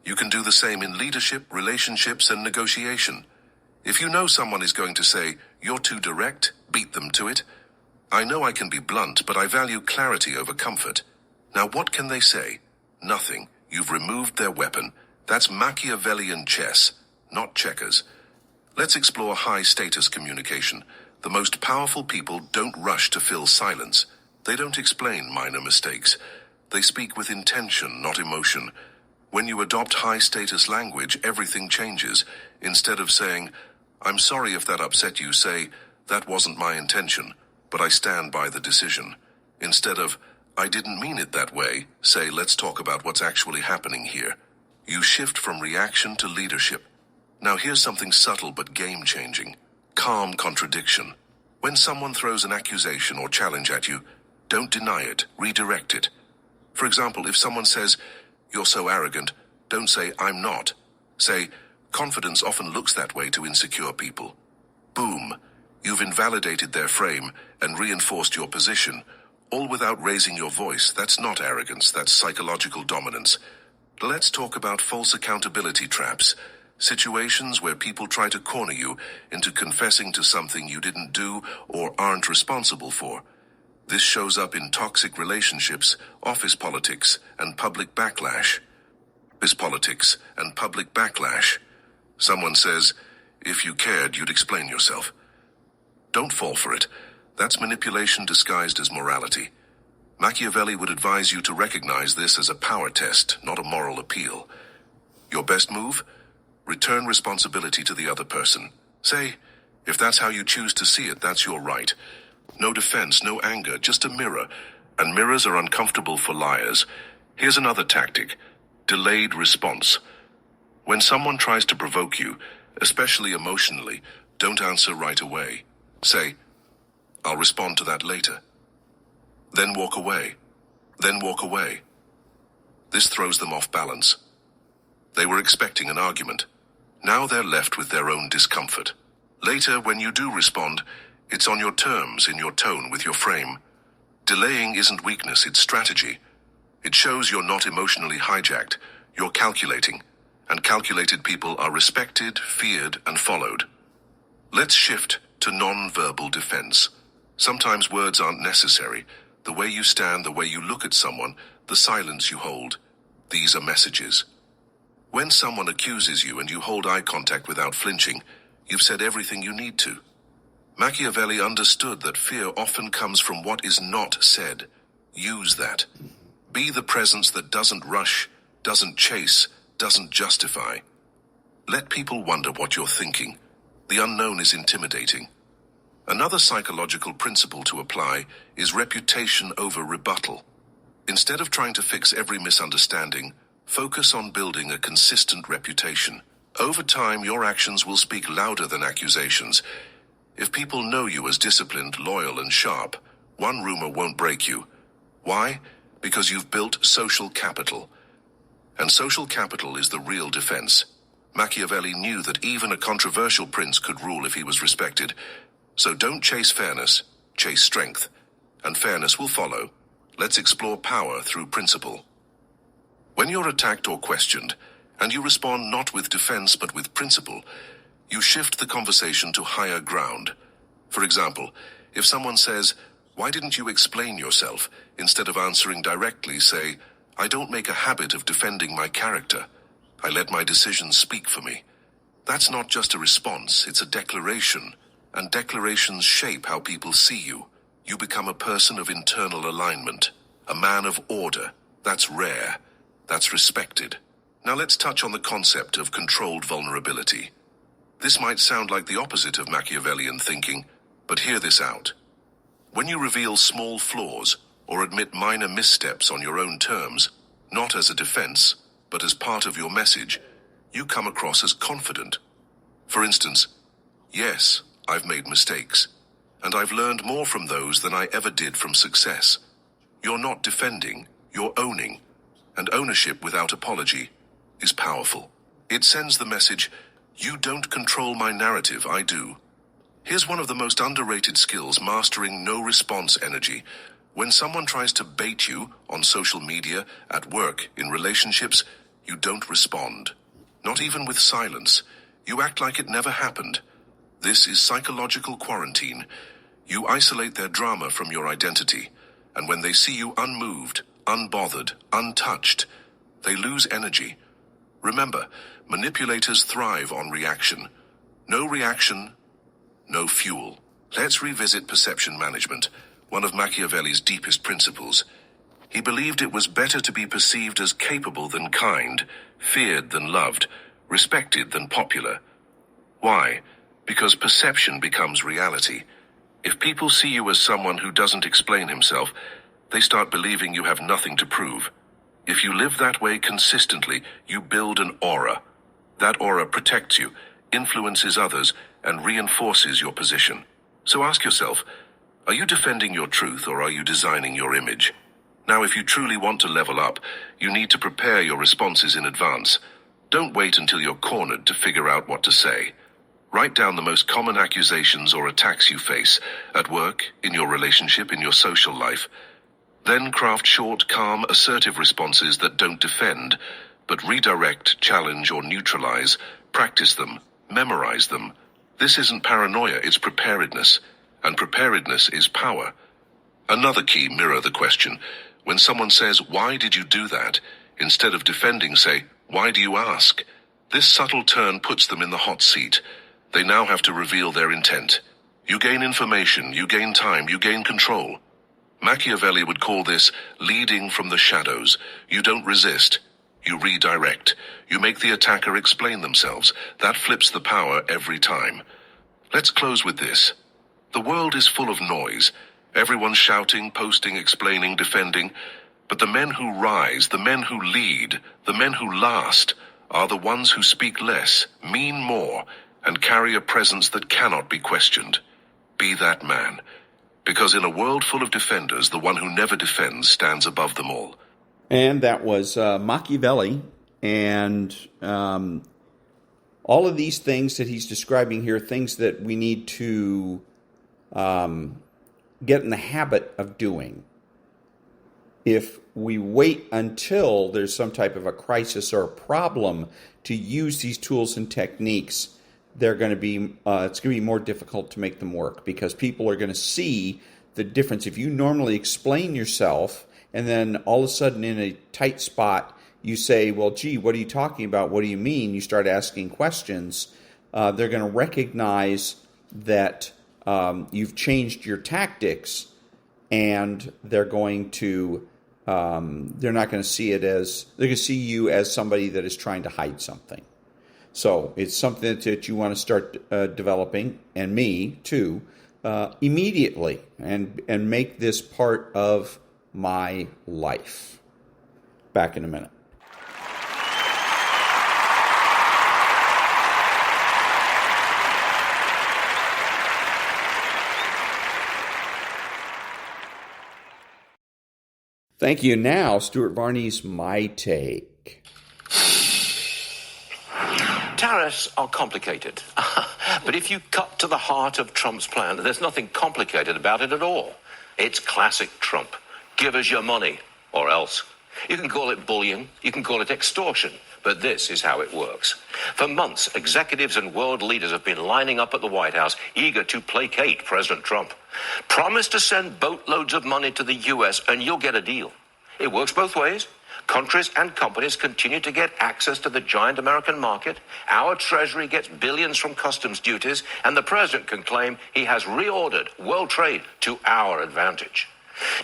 You can do the same in leadership, relationships, and negotiation. If you know someone is going to say, "You're too direct," beat them to it. "I know I can be blunt, but I value clarity over comfort." Now what can they say? Nothing. You've removed their weapon. That's Machiavellian chess, not checkers. Let's explore high-status communication. The most powerful people don't rush to fill silence. They don't explain minor mistakes. They speak with intention, not emotion. When you adopt high-status language, everything changes. Instead of saying, "I'm sorry if that upset you," say, "That wasn't my intention, but I stand by the decision." Instead of, "I didn't mean it that way," say, "Let's talk about what's actually happening here." You shift from reaction to leadership. Now here's something subtle but game-changing. Calm contradiction. When someone throws an accusation or challenge at you, Don't deny it, redirect it. For example, if someone says, "You're so arrogant," don't say, "I'm not." Say, "Confidence often looks that way to insecure people." Boom. You've invalidated their frame and reinforced your position, all without raising your voice. That's not arrogance, that's psychological dominance. Let's talk about false accountability traps, situations where people try to corner you into confessing to something you didn't do or aren't responsible for. This shows up in toxic relationships, office politics, and public backlash. Someone says, "If you cared, you'd explain yourself." Don't fall for it. That's manipulation disguised as morality. Machiavelli would advise you to recognize this as a power test, not a moral appeal. Your best move? Return responsibility to the other person. Say, "If that's how you choose to see it, that's your right." No defense, no anger, just a mirror. And mirrors are uncomfortable for liars. Here's another tactic: delayed response. When someone tries to provoke you, especially emotionally, don't answer right away. Say, "I'll respond to that later." Then walk away. This throws them off balance. They were expecting an argument. Now they're left with their own discomfort. Later, when you do respond, it's on your terms, in your tone, with your frame. Delaying isn't weakness, it's strategy. It shows you're not emotionally hijacked. You're calculating. And calculated people are respected, feared, and followed. Let's shift to non-verbal defense. Sometimes words aren't necessary. The way you stand, the way you look at someone, the silence you hold. These are messages. When someone accuses you and you hold eye contact without flinching, you've said everything you need to. Machiavelli understood that fear often comes from what is not said. Use that. Be the presence that doesn't rush, doesn't chase, doesn't justify. Let people wonder what you're thinking. The unknown is intimidating. Another psychological principle to apply is reputation over rebuttal. Instead of trying to fix every misunderstanding, focus on building a consistent reputation. Over time, your actions will speak louder than accusations. If people know you as disciplined, loyal, and sharp, one rumor won't break you. Why? Because you've built social capital. And social capital is the real defense. Machiavelli knew that even a controversial prince could rule if he was respected. So don't chase fairness, chase strength. And fairness will follow. Let's explore power through principle. When you're attacked or questioned, and you respond not with defense but with principle, you shift the conversation to higher ground. For example, if someone says, "Why didn't you explain yourself?" Instead of answering directly, say, "I don't make a habit of defending my character. I let my decisions speak for me." That's not just a response, it's a declaration. And declarations shape how people see you. You become a person of internal alignment, a man of order. That's rare. That's respected. Now let's touch on the concept of controlled vulnerability. This might sound like the opposite of Machiavellian thinking, but hear this out. When you reveal small flaws or admit minor missteps on your own terms, not as a defense, but as part of your message, you come across as confident. For instance, "Yes, I've made mistakes, and I've learned more from those than I ever did from success." You're not defending, you're owning, and ownership without apology is powerful. It sends the message, "You don't control my narrative, I do." Here's one of the most underrated skills: mastering no-response energy. When someone tries to bait you on social media, at work, in relationships, you don't respond. Not even with silence. You act like it never happened. This is psychological quarantine. You isolate their drama from your identity, and when they see you unmoved, unbothered, untouched, they lose energy. Remember, manipulators thrive on reaction. No reaction, no fuel. Let's revisit perception management, one of Machiavelli's deepest principles. He believed it was better to be perceived as capable than kind, feared than loved, respected than popular. Why? Because perception becomes reality. If people see you as someone who doesn't explain himself, they start believing you have nothing to prove. If you live that way consistently, you build an aura. That aura protects you, influences others, and reinforces your position. So ask yourself, Are you defending your truth or are you designing your image? Now, if you truly want to level up, you need to prepare your responses in advance. Don't wait until you're cornered to figure out what to say. Write down the most common accusations or attacks you face, at work, in your relationship, in your social life. Then craft short, calm, assertive responses that don't defend, but redirect, challenge, or neutralize. Practice them. Memorize them. This isn't paranoia, it's preparedness. And preparedness is power. Another key: mirror the question. When someone says, "Why did you do that?" instead of defending, say, "Why do you ask?" This subtle turn puts them in the hot seat. They now have to reveal their intent. You gain information, you gain time, you gain control. Machiavelli would call this leading from the shadows. You don't resist. You redirect. You make the attacker explain themselves. That flips the power every time. Let's close with this. The world is full of noise. Everyone's shouting, posting, explaining, defending. But the men who rise, the men who lead, the men who last, are the ones who speak less, mean more, and carry a presence that cannot be questioned. Be that man. Because in a world full of defenders, the one who never defends stands above them all. And that was Machiavelli. And all of these things that he's describing here, things that we need to get in the habit of doing. If we wait until there's some type of a crisis or a problem to use these tools and techniques, they're going to be it's going to be more difficult to make them work, because people are going to see the difference. If you normally explain yourself and then all of a sudden in a tight spot you say, "Well, gee, what are you talking about? What do you mean?" You start asking questions. They're going to recognize that you've changed your tactics, and they're going to they're not going to see it as, they're going to see you as somebody that is trying to hide something. So it's something that you want to start developing, and me too, immediately, and make this part of my life. Back in a minute. Thank you. Now, Stuart Varney's My Take. Tariffs are complicated. But if you cut to the heart of Trump's plan, there's nothing complicated about it at all. It's classic Trump. Give us your money, or else. You can call it bullying, you can call it extortion, but this is how it works. For months, executives and world leaders have been lining up at the White House, eager to placate President Trump. Promise to send boatloads of money to the U.S. and you'll get a deal. It works both ways. Countries and companies continue to get access to the giant American market. Our Treasury gets billions from customs duties, and the president can claim he has reordered world trade to our advantage.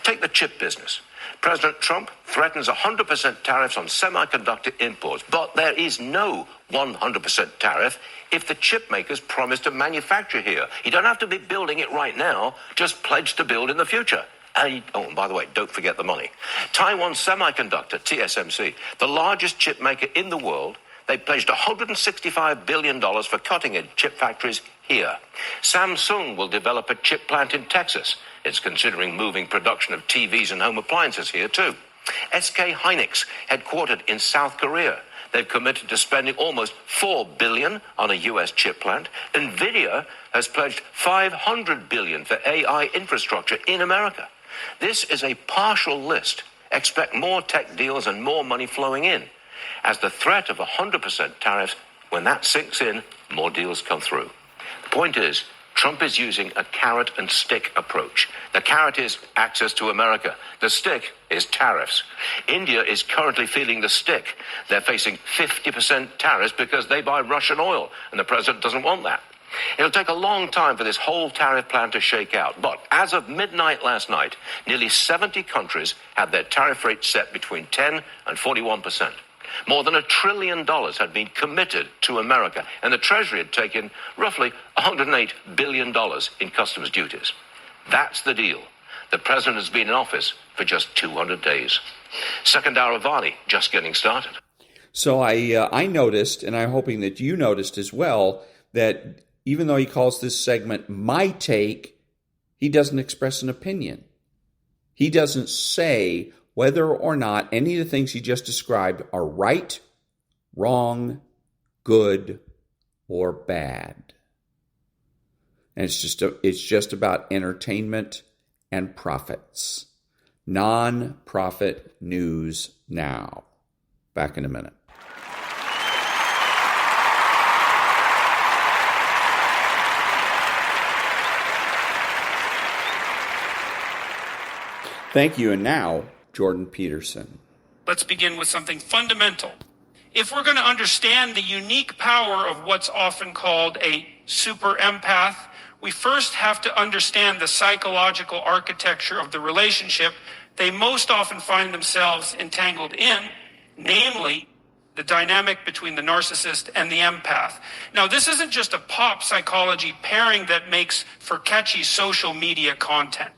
Take the chip business. President Trump threatens 100% tariffs on semiconductor imports, but there is no 100% tariff if the chip makers promise to manufacture here. You don't have to be building it right now, just pledge to build in the future. And by the way, don't forget the money. Taiwan Semiconductor, TSMC, the largest chip maker in the world, they pledged $165 billion for cutting-edge chip factories here. Samsung will develop a chip plant in Texas. It's considering moving production of TVs and home appliances here too. SK Hynix, headquartered in South Korea, they've committed to spending almost $4 billion on a U.S. chip plant. NVIDIA has pledged $500 billion for AI infrastructure in America. This is a partial list. Expect more tech deals and more money flowing in. As the threat of 100% tariffs, when that sinks in, more deals come through. The point is, Trump is using a carrot and stick approach. The carrot is access to America. The stick is tariffs. India is currently feeling the stick. They're facing 50% tariffs because they buy Russian oil, and the president doesn't want that. It'll take a long time for this whole tariff plan to shake out. But as of midnight last night, nearly 70 countries had their tariff rates set between 10 and 41%. More than $1 trillion had been committed to America, and the Treasury had taken roughly $108 billion in customs duties. That's the deal. The president has been in office for just 200 days. Second hour of Varney, just getting started. So I noticed, and I'm hoping that you noticed as well, that even though he calls this segment My Take, He doesn't express an opinion. He doesn't say whether or not any of the things he just described are right, wrong, good, or bad. And it's just about entertainment and profits. Non-profit news now. Back in a minute. Thank you. And now, Jordan Peterson. Let's begin with something fundamental. If we're going to understand the unique power of what's often called a super empath, we first have to understand the psychological architecture of the relationship they most often find themselves entangled in, namely the dynamic between the narcissist and the empath. Now, this isn't just a pop psychology pairing that makes for catchy social media content.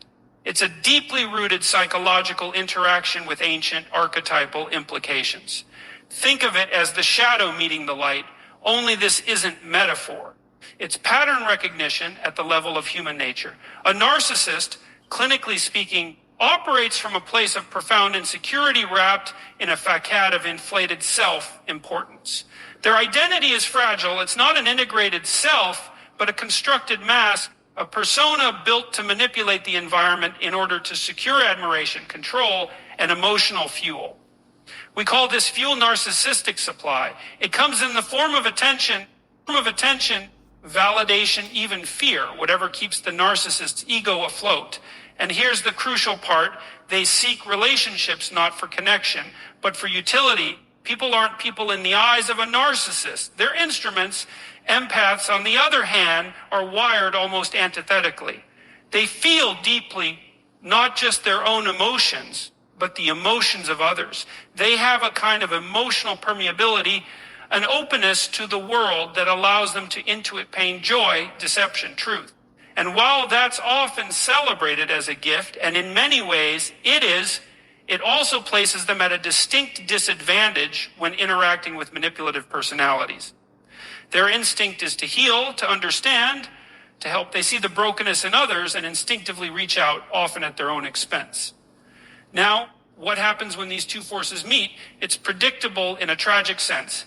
It's a deeply rooted psychological interaction with ancient archetypal implications. Think of it as the shadow meeting the light, only this isn't metaphor. It's pattern recognition at the level of human nature. A narcissist, clinically speaking, operates from a place of profound insecurity wrapped in a facade of inflated self-importance. Their identity is fragile. It's not an integrated self, but a constructed mask, a persona built to manipulate the environment in order to secure admiration, control, and emotional fuel. We call this fuel narcissistic supply. It comes in the form of attention, validation, even fear, whatever keeps the narcissist's ego afloat. And here's the crucial part. They seek relationships not for connection, but for utility. People aren't people in the eyes of a narcissist. They're instruments. Empaths, on the other hand, are wired almost antithetically. They feel deeply not just their own emotions, but the emotions of others. They have a kind of emotional permeability, an openness to the world that allows them to intuit pain, joy, deception, truth. And while that's often celebrated as a gift, and in many ways it also places them at a distinct disadvantage when interacting with manipulative personalities. Their instinct is to heal, to understand, to help. They see the brokenness in others and instinctively reach out, often at their own expense. Now, what happens when these two forces meet? It's predictable in a tragic sense.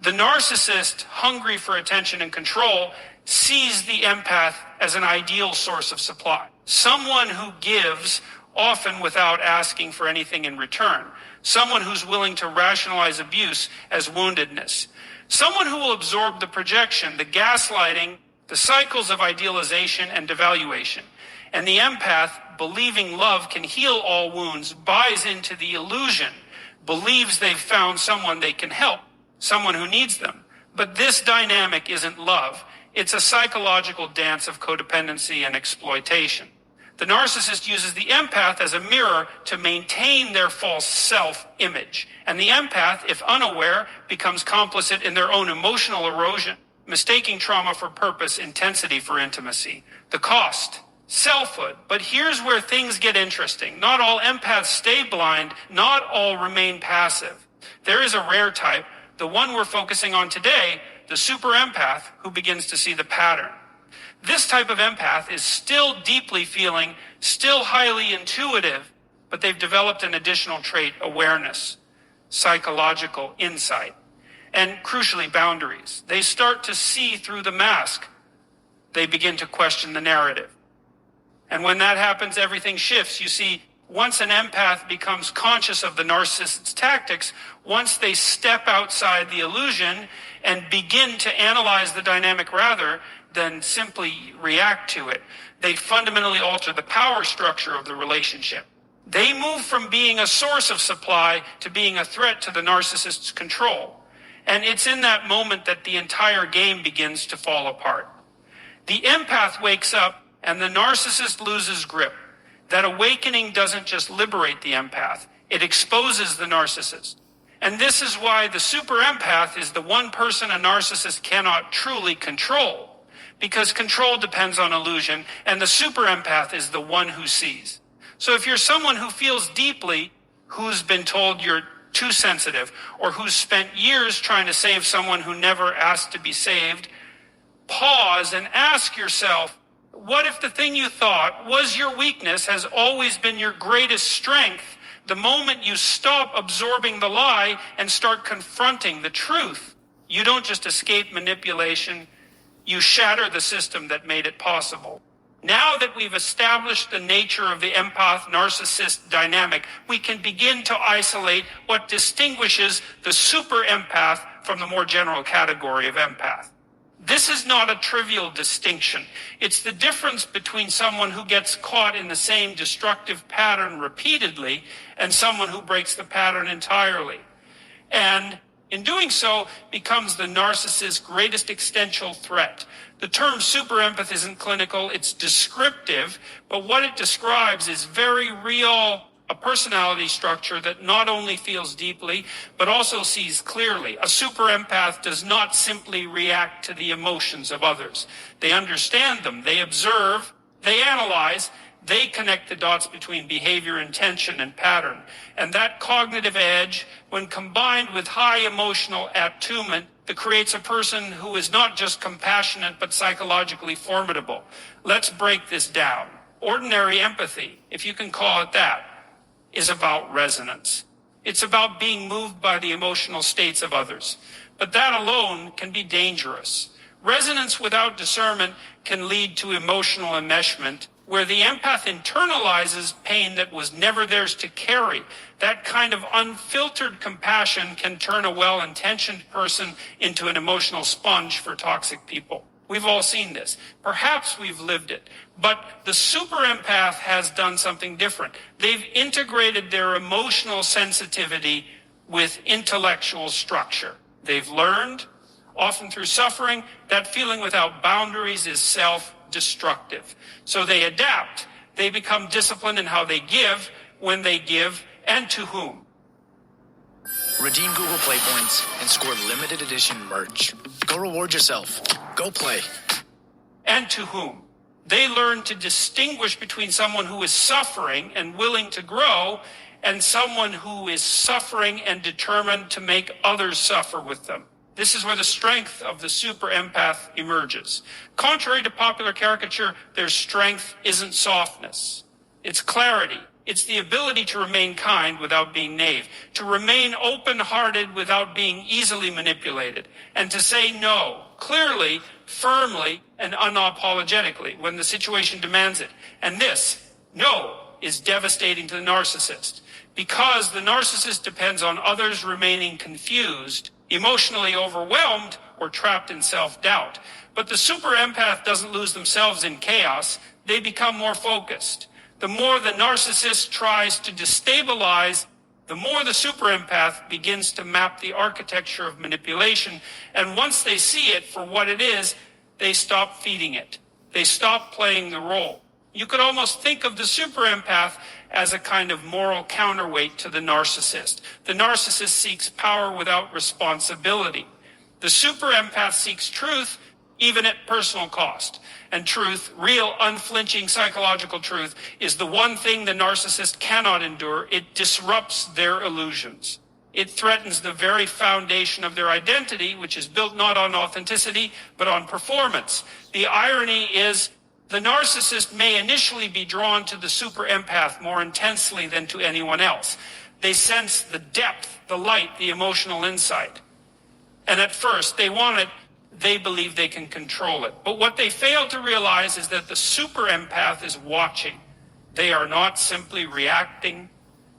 The narcissist, hungry for attention and control, sees the empath as an ideal source of supply. Someone who gives, often without asking for anything in return. Someone who's willing to rationalize abuse as woundedness. Someone who will absorb the projection, the gaslighting, the cycles of idealization and devaluation. And the empath, believing love can heal all wounds, buys into the illusion, believes they've found someone they can help, someone who needs them. But this dynamic isn't love. It's a psychological dance of codependency and exploitation. The narcissist uses the empath as a mirror to maintain their false self-image. And the empath, if unaware, becomes complicit in their own emotional erosion, mistaking trauma for purpose, intensity for intimacy. The cost, selfhood. But here's where things get interesting. Not all empaths stay blind. Not all remain passive. There is a rare type, the one we're focusing on today, the super empath, who begins to see the pattern. This type of empath is still deeply feeling, still highly intuitive, but they've developed an additional trait, awareness, psychological insight, and crucially, boundaries. They start to see through the mask. They begin to question the narrative. And when that happens, everything shifts. You see, once an empath becomes conscious of the narcissist's tactics, once they step outside the illusion and begin to analyze the dynamic rather than simply react to it, they fundamentally alter the power structure of the relationship. They move from being a source of supply to being a threat to the narcissist's control. And it's in that moment that the entire game begins to fall apart. The empath wakes up and the narcissist loses grip. That awakening doesn't just liberate the empath, it exposes the narcissist. And this is why the super empath is the one person a narcissist cannot truly control. Because control depends on illusion, and the super empath is the one who sees. So if you're someone who feels deeply, who's been told you're too sensitive, or who's spent years trying to save someone who never asked to be saved, pause and ask yourself, What if the thing you thought was your weakness has always been your greatest strength the moment you stop absorbing the lie and start confronting the truth? You don't just escape manipulation, you shatter the system that made it possible. Now that we've established the nature of the empath-narcissist dynamic, we can begin to isolate what distinguishes the super empath from the more general category of empath. This is not a trivial distinction. It's the difference between someone who gets caught in the same destructive pattern repeatedly and someone who breaks the pattern entirely. And in doing so, becomes the narcissist's greatest existential threat. The term super empath isn't clinical, it's descriptive, but what it describes is very real, a personality structure that not only feels deeply, but also sees clearly. A super empath does not simply react to the emotions of others. They understand them, they observe, they analyze, they connect the dots between behavior, intention, and pattern. And that cognitive edge, when combined with high emotional attunement, that creates a person who is not just compassionate, but psychologically formidable. Let's break this down. Ordinary empathy, if you can call it that, is about resonance. It's about being moved by the emotional states of others. But that alone can be dangerous. Resonance without discernment can lead to emotional enmeshment, where the empath internalizes pain that was never theirs to carry. That kind of unfiltered compassion can turn a well-intentioned person into an emotional sponge for toxic people. We've all seen this. Perhaps we've lived it. But the super empath has done something different. They've integrated their emotional sensitivity with intellectual structure. They've learned, often through suffering, that feeling without boundaries is self-destructive. So they adapt. They become disciplined in how they give, when they give, and to whom. Redeem Google Play points and score limited edition merch. Go reward yourself. Go play. And to whom? They learn to distinguish between someone who is suffering and willing to grow and someone who is suffering and determined to make others suffer with them. This is where the strength of the super empath emerges. Contrary to popular caricature, their strength isn't softness. It's clarity. It's the ability to remain kind without being naive, to remain open-hearted without being easily manipulated, and to say no, clearly, firmly, and unapologetically when the situation demands it. And this, no, is devastating to the narcissist, because the narcissist depends on others remaining confused, emotionally overwhelmed, or trapped in self-doubt. But the super empath doesn't lose themselves in chaos. They become more focused. The more the narcissist tries to destabilize, the more the super empath begins to map the architecture of manipulation. And once they see it for what it is, they stop feeding it. They stop playing the role. You could almost think of the super empath as a kind of moral counterweight to the narcissist. The narcissist seeks power without responsibility. The super empath seeks truth, even at personal cost. And truth, real, unflinching psychological truth, is the one thing the narcissist cannot endure. It disrupts their illusions. It threatens the very foundation of their identity, which is built not on authenticity, but on performance. The irony is, the narcissist may initially be drawn to the super empath more intensely than to anyone else. They sense the depth, the light, the emotional insight. And at first, they want it. They believe they can control it. But what they fail to realize is that the super empath is watching. They are not simply reacting.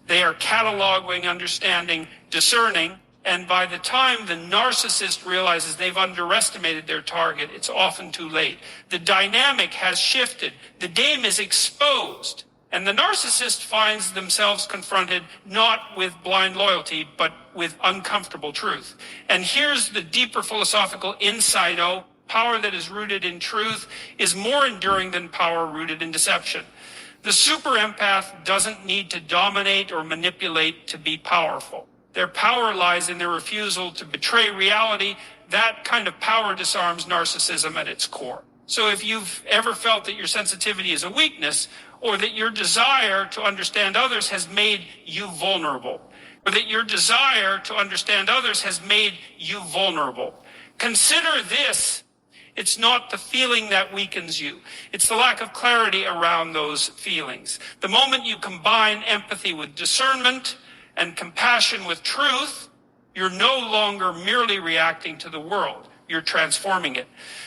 They are cataloging, understanding, discerning. And by the time the narcissist realizes they've underestimated their target, it's often too late. The dynamic has shifted. The game is exposed. And the narcissist finds themselves confronted not with blind loyalty, but with uncomfortable truth. And here's the deeper philosophical insight. Power that is rooted in truth is more enduring than power rooted in deception. The super empath doesn't need to dominate or manipulate to be powerful. Their power lies in their refusal to betray reality. That kind of power disarms narcissism at its core. So if you've ever felt that your sensitivity is a weakness, or that your desire to understand others has made you vulnerable, or that your desire to understand others has made you vulnerable, consider this It's not the feeling that weakens you. It's the lack of clarity around those feelings. The moment you combine empathy with discernment and compassion with truth, you're no longer merely reacting to the world. You're transforming it.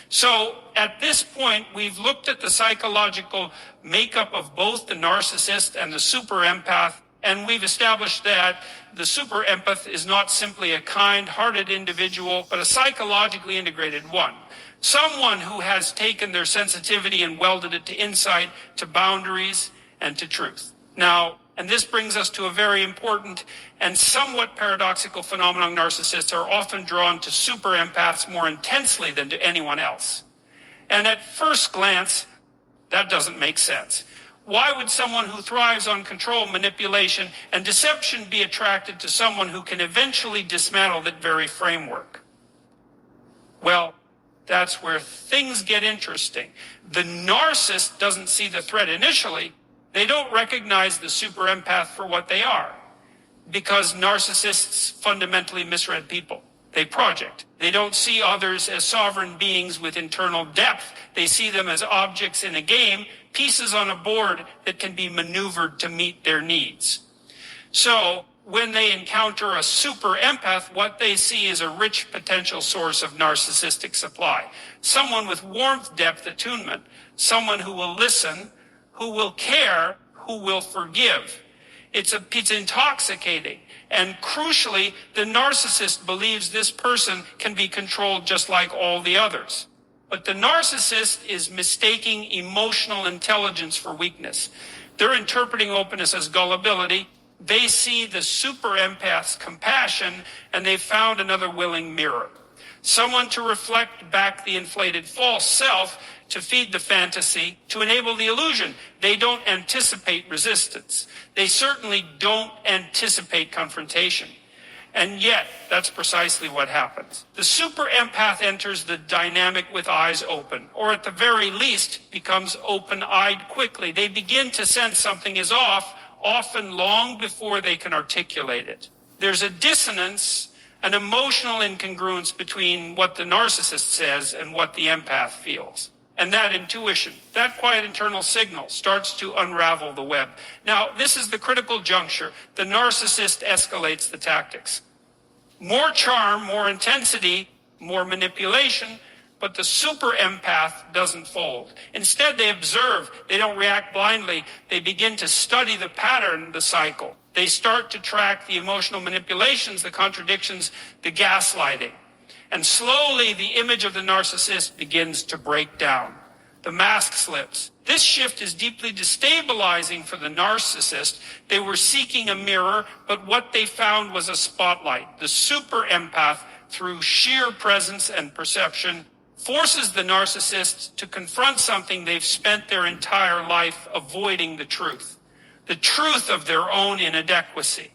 So at this point, we've looked at the psychological makeup of both the narcissist and the super empath, and we've established that the super empath is not simply a kind-hearted individual, but a psychologically integrated one. Someone who has taken their sensitivity and welded it to insight, to boundaries, and to truth. Now, and this brings us to a very important and somewhat paradoxical phenomenon. Narcissists are often drawn to super empaths more intensely than to anyone else. And at first glance, that doesn't make sense. Why would someone who thrives on control, manipulation, and deception be attracted to someone who can eventually dismantle that very framework? Well, that's where things get interesting. The narcissist doesn't see the threat initially. They don't recognize the super empath for what they are, because narcissists fundamentally misread people. They project. They don't see others as sovereign beings with internal depth. They see them as objects in a game, pieces on a board that can be maneuvered to meet their needs. So when they encounter a super empath, what they see is a rich potential source of narcissistic supply. Someone with warmth, depth, attunement. Someone who will listen, who will care, who will forgive. It's intoxicating. And crucially, the narcissist believes this person can be controlled just like all the others. But the narcissist is mistaking emotional intelligence for weakness. They're interpreting openness as gullibility. They see the super empath's compassion, and they've found another willing mirror. Someone to reflect back the inflated false self, to feed the fantasy, to enable the illusion. They don't anticipate resistance. They certainly don't anticipate confrontation. And yet, that's precisely what happens. The super empath enters the dynamic with eyes open, or at the very least, becomes open-eyed quickly. They begin to sense something is off, often long before they can articulate it. There's a dissonance, an emotional incongruence between what the narcissist says and what the empath feels. And that intuition, that quiet internal signal, starts to unravel the web. Now, this is the critical juncture. The narcissist escalates the tactics. More charm, more intensity, more manipulation, but the super empath doesn't fold. Instead, they observe. They don't react blindly. They begin to study the pattern, the cycle. They start to track the emotional manipulations, the contradictions, the gaslighting. And slowly, the image of the narcissist begins to break down. The mask slips. This shift is deeply destabilizing for the narcissist. They were seeking a mirror, but what they found was a spotlight. The super empath, through sheer presence and perception, forces the narcissist to confront something they've spent their entire life avoiding: the truth of their own inadequacy,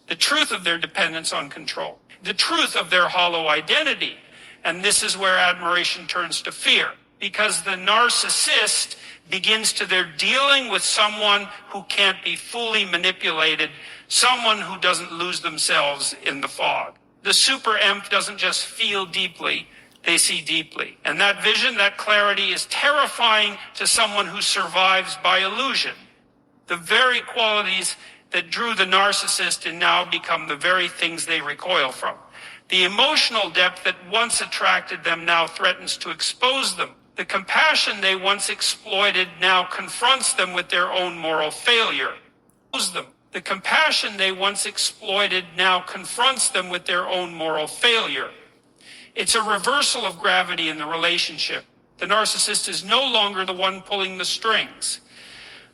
the truth of their dependence on control, the truth of their hollow identity. And this is where admiration turns to fear, because the narcissist begins to their dealing with someone who can't be fully manipulated, someone who doesn't lose themselves in the fog. The super emp doesn't just feel deeply, they see deeply. And that vision, that clarity is terrifying to someone who survives by illusion. The very qualities that drew the narcissist and now become the very things they recoil from. The emotional depth that once attracted them now threatens to expose them. The compassion they once exploited now confronts them with their own moral failure. The compassion they once exploited now confronts them with their own moral failure. It's a reversal of gravity in the relationship. The narcissist is no longer the one pulling the strings.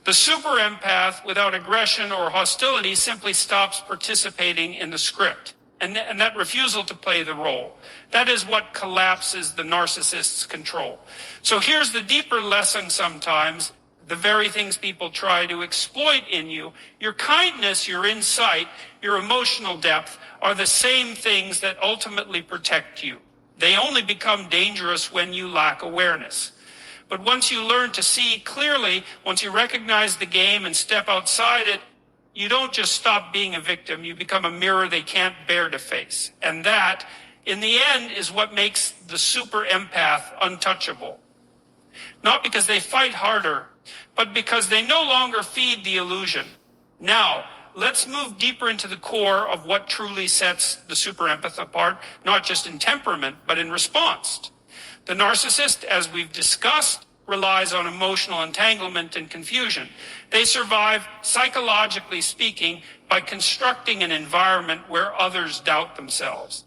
The super empath, without aggression or hostility, simply stops participating in the script. And that refusal to play the role, that is what collapses the narcissist's control. So here's the deeper lesson sometimes, the very things people try to exploit in you. Your kindness, your insight, your emotional depth are the same things that ultimately protect you. They only become dangerous when you lack awareness. But once you learn to see clearly, once you recognize the game and step outside it, you don't just stop being a victim, you become a mirror they can't bear to face. And that in the end, is what makes the super empath untouchable. Not because they fight harder, but because they no longer feed the illusion. Now, let's move deeper into the core of what truly sets the super empath apart, not just in temperament, but in response. The narcissist, as we've discussed, relies on emotional entanglement and confusion. They survive, psychologically speaking, by constructing an environment where others doubt themselves.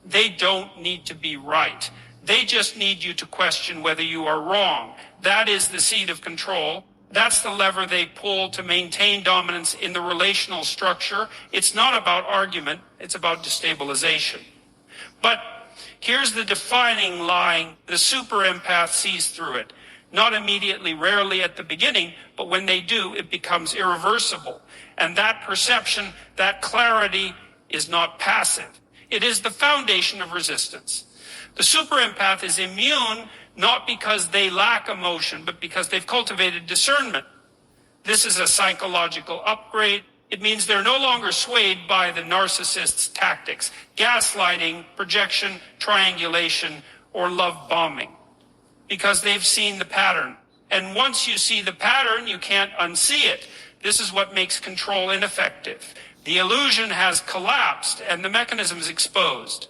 They don't need to be right. They just need you to question whether you are wrong. That is the seat of control. That's the lever they pull to maintain dominance in the relational structure. It's not about argument, it's about destabilization. But here's the defining lie the super empath sees through it. Not immediately, rarely at the beginning, but when they do, it becomes irreversible. And that perception, that clarity, is not passive. It is the foundation of resistance. The super empath is immune not because they lack emotion, but because they've cultivated discernment. This is a psychological upgrade. It means they're no longer swayed by the narcissist's tactics, gaslighting, projection, triangulation, or love bombing, because they've seen the pattern. And once you see the pattern, you can't unsee it. This is what makes control ineffective. The illusion has collapsed and the mechanism is exposed.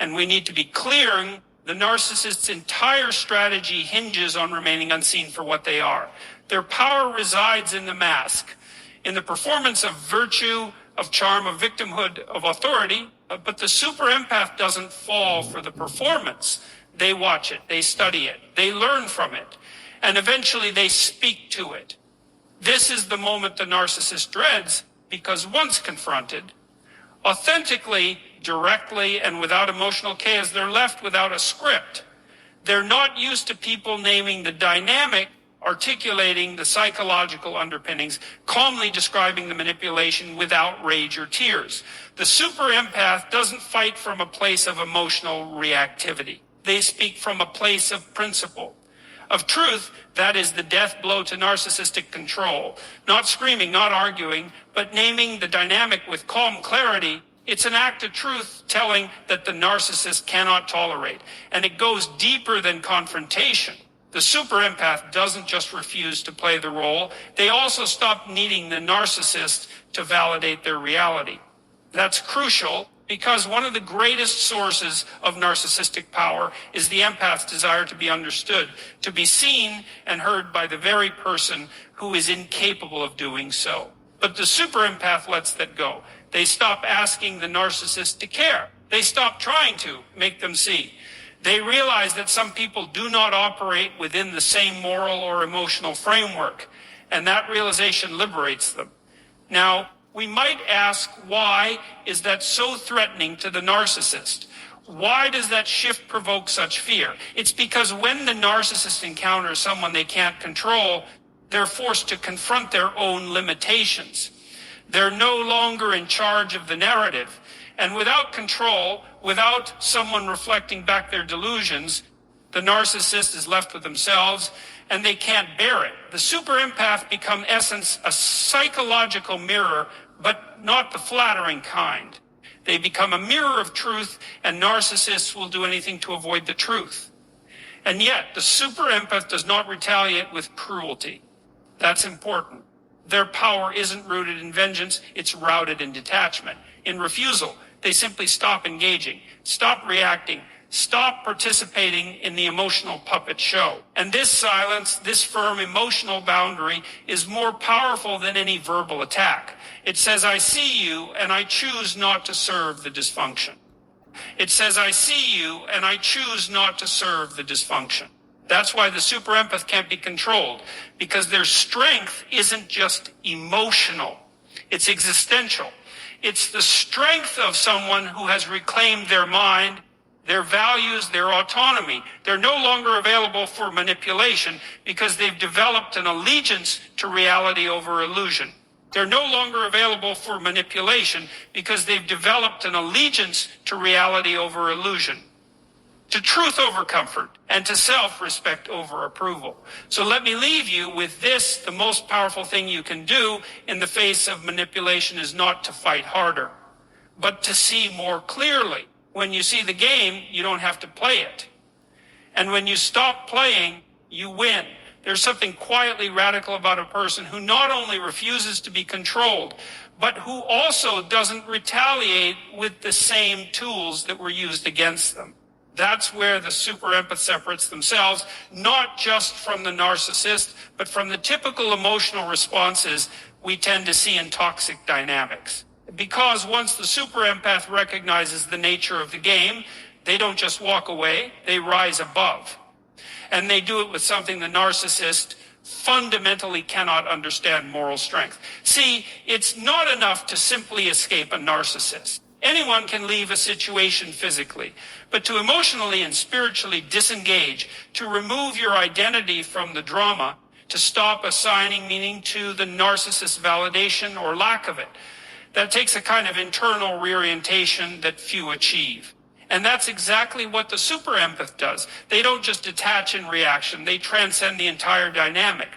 And we need to be clear, the narcissist's entire strategy hinges on remaining unseen for what they are. Their power resides in the mask, in the performance of virtue, of charm, of victimhood, of authority. But the super empath doesn't fall for the performance. They watch it, they study it, they learn from it, and eventually they speak to it. This is the moment the narcissist dreads, because once confronted, authentically, directly, and without emotional chaos, they're left without a script. They're not used to people naming the dynamic, articulating the psychological underpinnings, calmly describing the manipulation without rage or tears. The super empath doesn't fight from a place of emotional reactivity. They speak from a place of principle, of truth. That is the death blow to narcissistic control. Not screaming, not arguing, but naming the dynamic with calm clarity. It's an act of truth telling that the narcissist cannot tolerate. And it goes deeper than confrontation. The super empath doesn't just refuse to play the role. They also stop needing the narcissist to validate their reality. That's crucial, because one of the greatest sources of narcissistic power is the empath's desire to be understood, to be seen and heard by the very person who is incapable of doing so. But the super empath lets that go. They stop asking the narcissist to care. They stop trying to make them see. They realize that some people do not operate within the same moral or emotional framework, and that realization liberates them. Now, we might ask, why is that so threatening to the narcissist? Why does that shift provoke such fear? It's because when the narcissist encounters someone they can't control, they're forced to confront their own limitations. They're no longer in charge of the narrative. And without control, without someone reflecting back their delusions, the narcissist is left with themselves, and they can't bear it. The super empath become, in essence, a psychological mirror, but not the flattering kind. They become a mirror of truth, and narcissists will do anything to avoid the truth. And yet, the super empath does not retaliate with cruelty. That's important. Their power isn't rooted in vengeance, it's routed in detachment, in refusal. They simply stop engaging, stop reacting, stop participating in the emotional puppet show. And this silence, this firm emotional boundary, is more powerful than any verbal attack. It says, I see you, and I choose not to serve the dysfunction. It says, I see you, and I choose not to serve the dysfunction. That's why the super empath can't be controlled, because their strength isn't just emotional, it's existential. It's the strength of someone who has reclaimed their mind, their values, their autonomy. They're no longer available for manipulation because they've developed an allegiance to reality over illusion. They're no longer available for manipulation because they've developed an allegiance to reality over illusion, to truth over comfort, and to self-respect over approval. So let me leave you with this. The most powerful thing you can do in the face of manipulation is not to fight harder, but to see more clearly. When you see the game, you don't have to play it. And when you stop playing, you win. There's something quietly radical about a person who not only refuses to be controlled, but who also doesn't retaliate with the same tools that were used against them. That's where the super empath separates themselves, not just from the narcissist, but from the typical emotional responses we tend to see in toxic dynamics. Because once the super empath recognizes the nature of the game, they don't just walk away, they rise above. And they do it with something the narcissist fundamentally cannot understand: moral strength. See, it's not enough to simply escape a narcissist. Anyone can leave a situation physically, but to emotionally and spiritually disengage, to remove your identity from the drama, to stop assigning meaning to the narcissist's validation or lack of it, that takes a kind of internal reorientation that few achieve. And that's exactly what the super empath does. They don't just detach in reaction, they transcend the entire dynamic.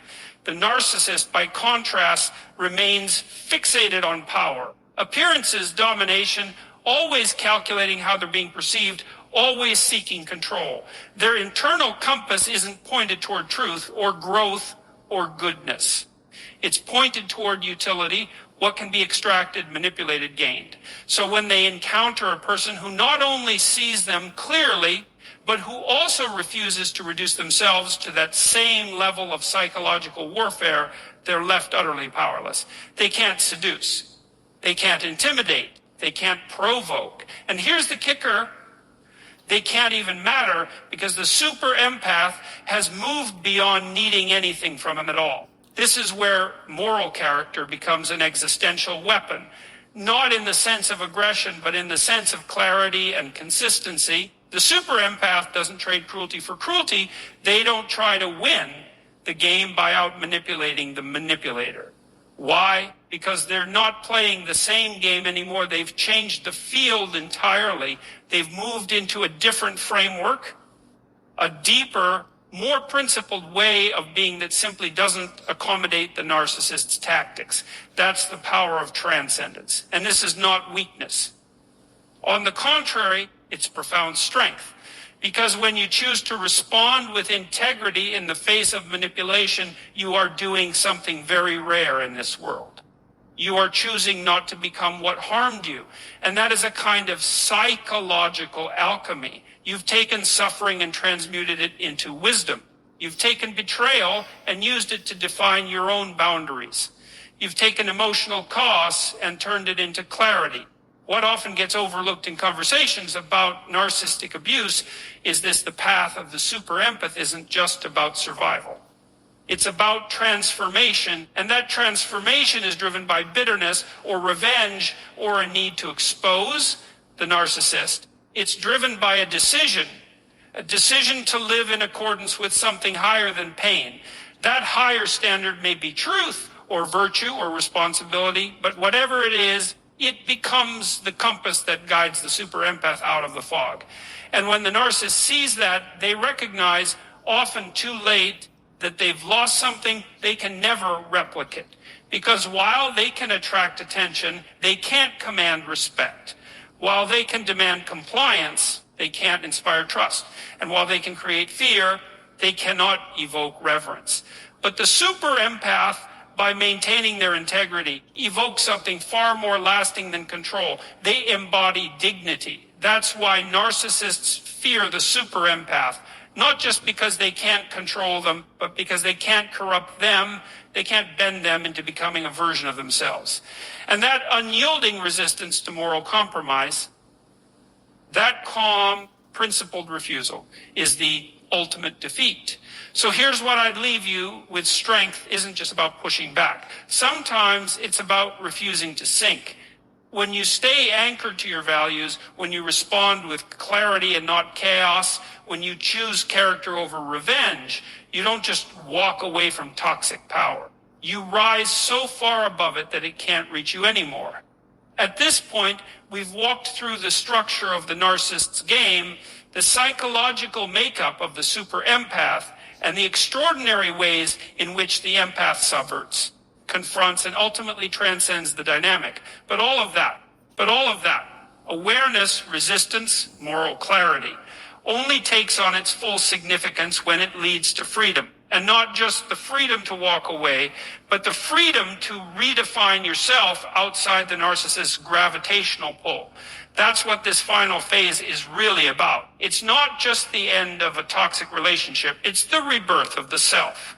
The narcissist, by contrast, remains fixated on power. Appearances, domination, always calculating how they're being perceived, always seeking control. Their internal compass isn't pointed toward truth or growth or goodness. It's pointed toward utility, what can be extracted, manipulated, gained. So when they encounter a person who not only sees them clearly, but who also refuses to reduce themselves to that same level of psychological warfare, they're left utterly powerless. They can't seduce. They can't intimidate. They can't provoke. And here's the kicker. They can't even matter, because the super empath has moved beyond needing anything from him at all. This is where moral character becomes an existential weapon, not in the sense of aggression, but in the sense of clarity and consistency. The super empath doesn't trade cruelty for cruelty. They don't try to win the game by out-manipulating the manipulator. Why? Because they're not playing the same game anymore. They've changed the field entirely. They've moved into a different framework, a deeper, more principled way of being that simply doesn't accommodate the narcissist's tactics. That's the power of transcendence. And this is not weakness. On the contrary, it's profound strength. Because when you choose to respond with integrity in the face of manipulation, you are doing something very rare in this world. You are choosing not to become what harmed you. And that is a kind of psychological alchemy. You've taken suffering and transmuted it into wisdom. You've taken betrayal and used it to define your own boundaries. You've taken emotional costs and turned it into clarity. What often gets overlooked in conversations about narcissistic abuse is this: the path of the super empath isn't just about survival. It's about transformation, and that transformation is driven by bitterness or revenge or a need to expose the narcissist. It's driven by a decision to live in accordance with something higher than pain. That higher standard may be truth or virtue or responsibility, but whatever it is, it becomes the compass that guides the super empath out of the fog. And when the narcissist sees that, they recognize, often too late, that they've lost something they can never replicate. Because while they can attract attention, they can't command respect. While they can demand compliance, they can't inspire trust. And while they can create fear, they cannot evoke reverence. But the super empath, by maintaining their integrity, evoke something far more lasting than control. They embody dignity. That's why narcissists fear the super empath, not just because they can't control them, but because they can't corrupt them. They can't bend them into becoming a version of themselves. And that unyielding resistance to moral compromise, that calm, principled refusal, is the ultimate defeat. So here's what I'd leave you with: strength isn't just about pushing back. Sometimes it's about refusing to sink. When you stay anchored to your values, when you respond with clarity and not chaos, when you choose character over revenge, you don't just walk away from toxic power. You rise so far above it that it can't reach you anymore. At this point, we've walked through the structure of the narcissist's game, the psychological makeup of the super empath, and the extraordinary ways in which the empath subverts, confronts, and ultimately transcends the dynamic. But all of that Awareness, resistance, moral clarity only takes on its full significance when it leads to freedom. And not just the freedom to walk away, but the freedom to redefine yourself outside the narcissist's gravitational pull. That's what this final phase is really about. It's not just the end of a toxic relationship, it's the rebirth of the self.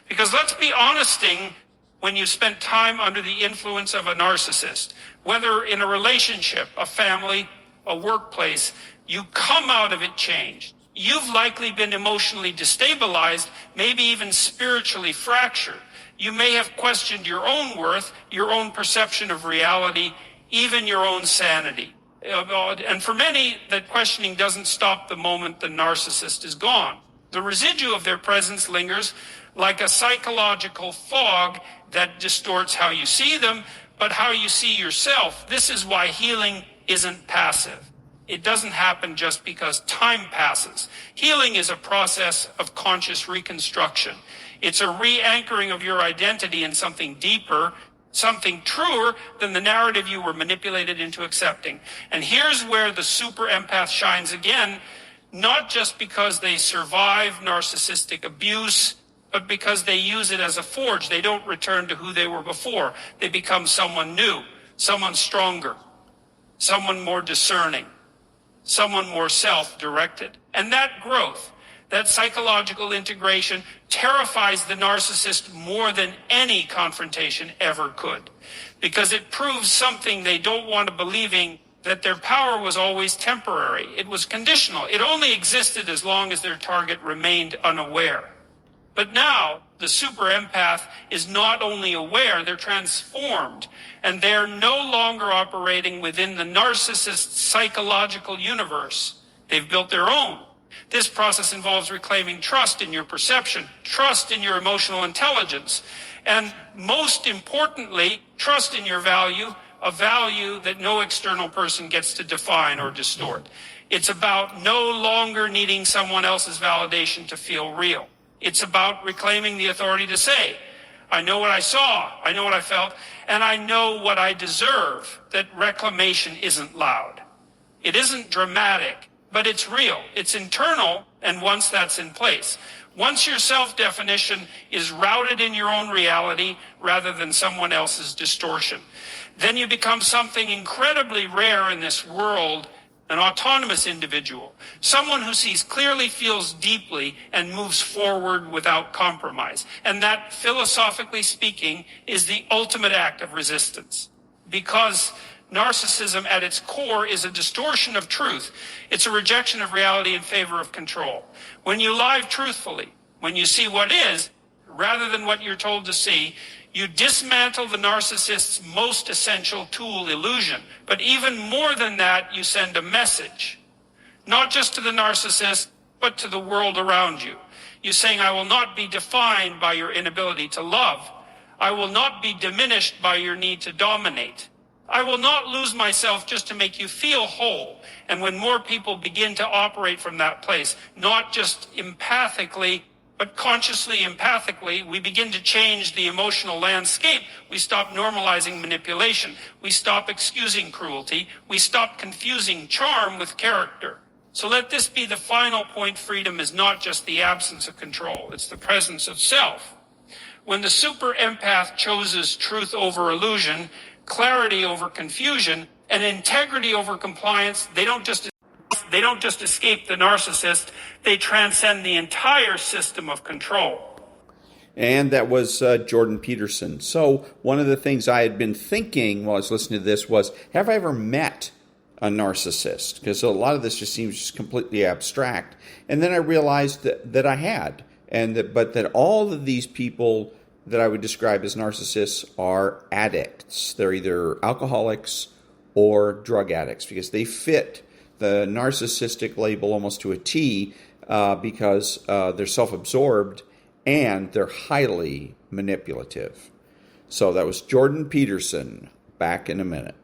Because let's be honesting, when you spent time under the influence of a narcissist, whether in a relationship, a family, a workplace, you come out of it changed. You've likely been emotionally destabilized, maybe even spiritually fractured. You may have questioned your own worth, your own perception of reality, even your own sanity. And for many, that questioning doesn't stop the moment the narcissist is gone. The residue of their presence lingers like a psychological fog that distorts how you see them, but how you see yourself. This is why healing isn't passive. It doesn't happen just because time passes. Healing is a process of conscious reconstruction. It's a re-anchoring of your identity in something deeper, something truer than the narrative you were manipulated into accepting. And here's where the super empath shines again, not just because they survive narcissistic abuse, but because they use it as a forge. They don't return to who they were before. They become someone new, someone stronger, someone more discerning, someone more self-directed. And that growth, that psychological integration, terrifies the narcissist more than any confrontation ever could, because it proves something they don't want to believing, that their power was always temporary. It was conditional. It only existed as long as their target remained unaware. But now, the super empath is not only aware, they're transformed, and they're no longer operating within the narcissist's psychological universe. They've built their own. This process involves reclaiming trust in your perception, trust in your emotional intelligence, and most importantly, trust in your value, a value that no external person gets to define or distort. It's about no longer needing someone else's validation to feel real. It's about reclaiming the authority to say, I know what I saw, I know what I felt, and I know what I deserve. That reclamation isn't loud. It isn't dramatic, but it's real. It's internal, and once that's in place, once your self-definition is routed in your own reality rather than someone else's distortion, then you become something incredibly rare in this world, an autonomous individual, someone who sees clearly, feels deeply, and moves forward without compromise. And that, philosophically speaking, is the ultimate act of resistance. Because narcissism at its core is a distortion of truth. It's a rejection of reality in favor of control. When you lie truthfully, when you see what is, rather than what you're told to see, you dismantle the narcissist's most essential tool, illusion. But even more than that, you send a message, not just to the narcissist, but to the world around you. You're saying, I will not be defined by your inability to love. I will not be diminished by your need to dominate. I will not lose myself just to make you feel whole. And when more people begin to operate from that place, not just empathically, but consciously, empathically, we begin to change the emotional landscape. We stop normalizing manipulation. We stop excusing cruelty. We stop confusing charm with character. So let this be the final point. Freedom is not just the absence of control. It's the presence of self. When the super empath chooses truth over illusion, clarity over confusion, and integrity over compliance, they don't just escape the narcissist, they transcend the entire system of control. And that was Jordan Peterson. So one of the things I had been thinking while I was listening to this was, have I ever met a narcissist? Because a lot of this just seems just completely abstract. And then I realized that I had, but that all of these people that I would describe as narcissists are addicts. They're either alcoholics or drug addicts, because they fit the narcissistic label almost to a T, because they're self-absorbed and they're highly manipulative. So that was Jordan Peterson. Back in a minute.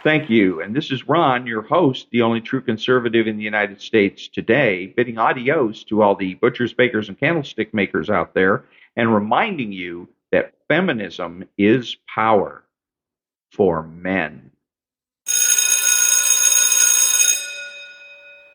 Thank you. And this is Ron, your host, the only true conservative in the United States today, bidding adios to all the butchers, bakers, and candlestick makers out there, and reminding you that feminism is power for men.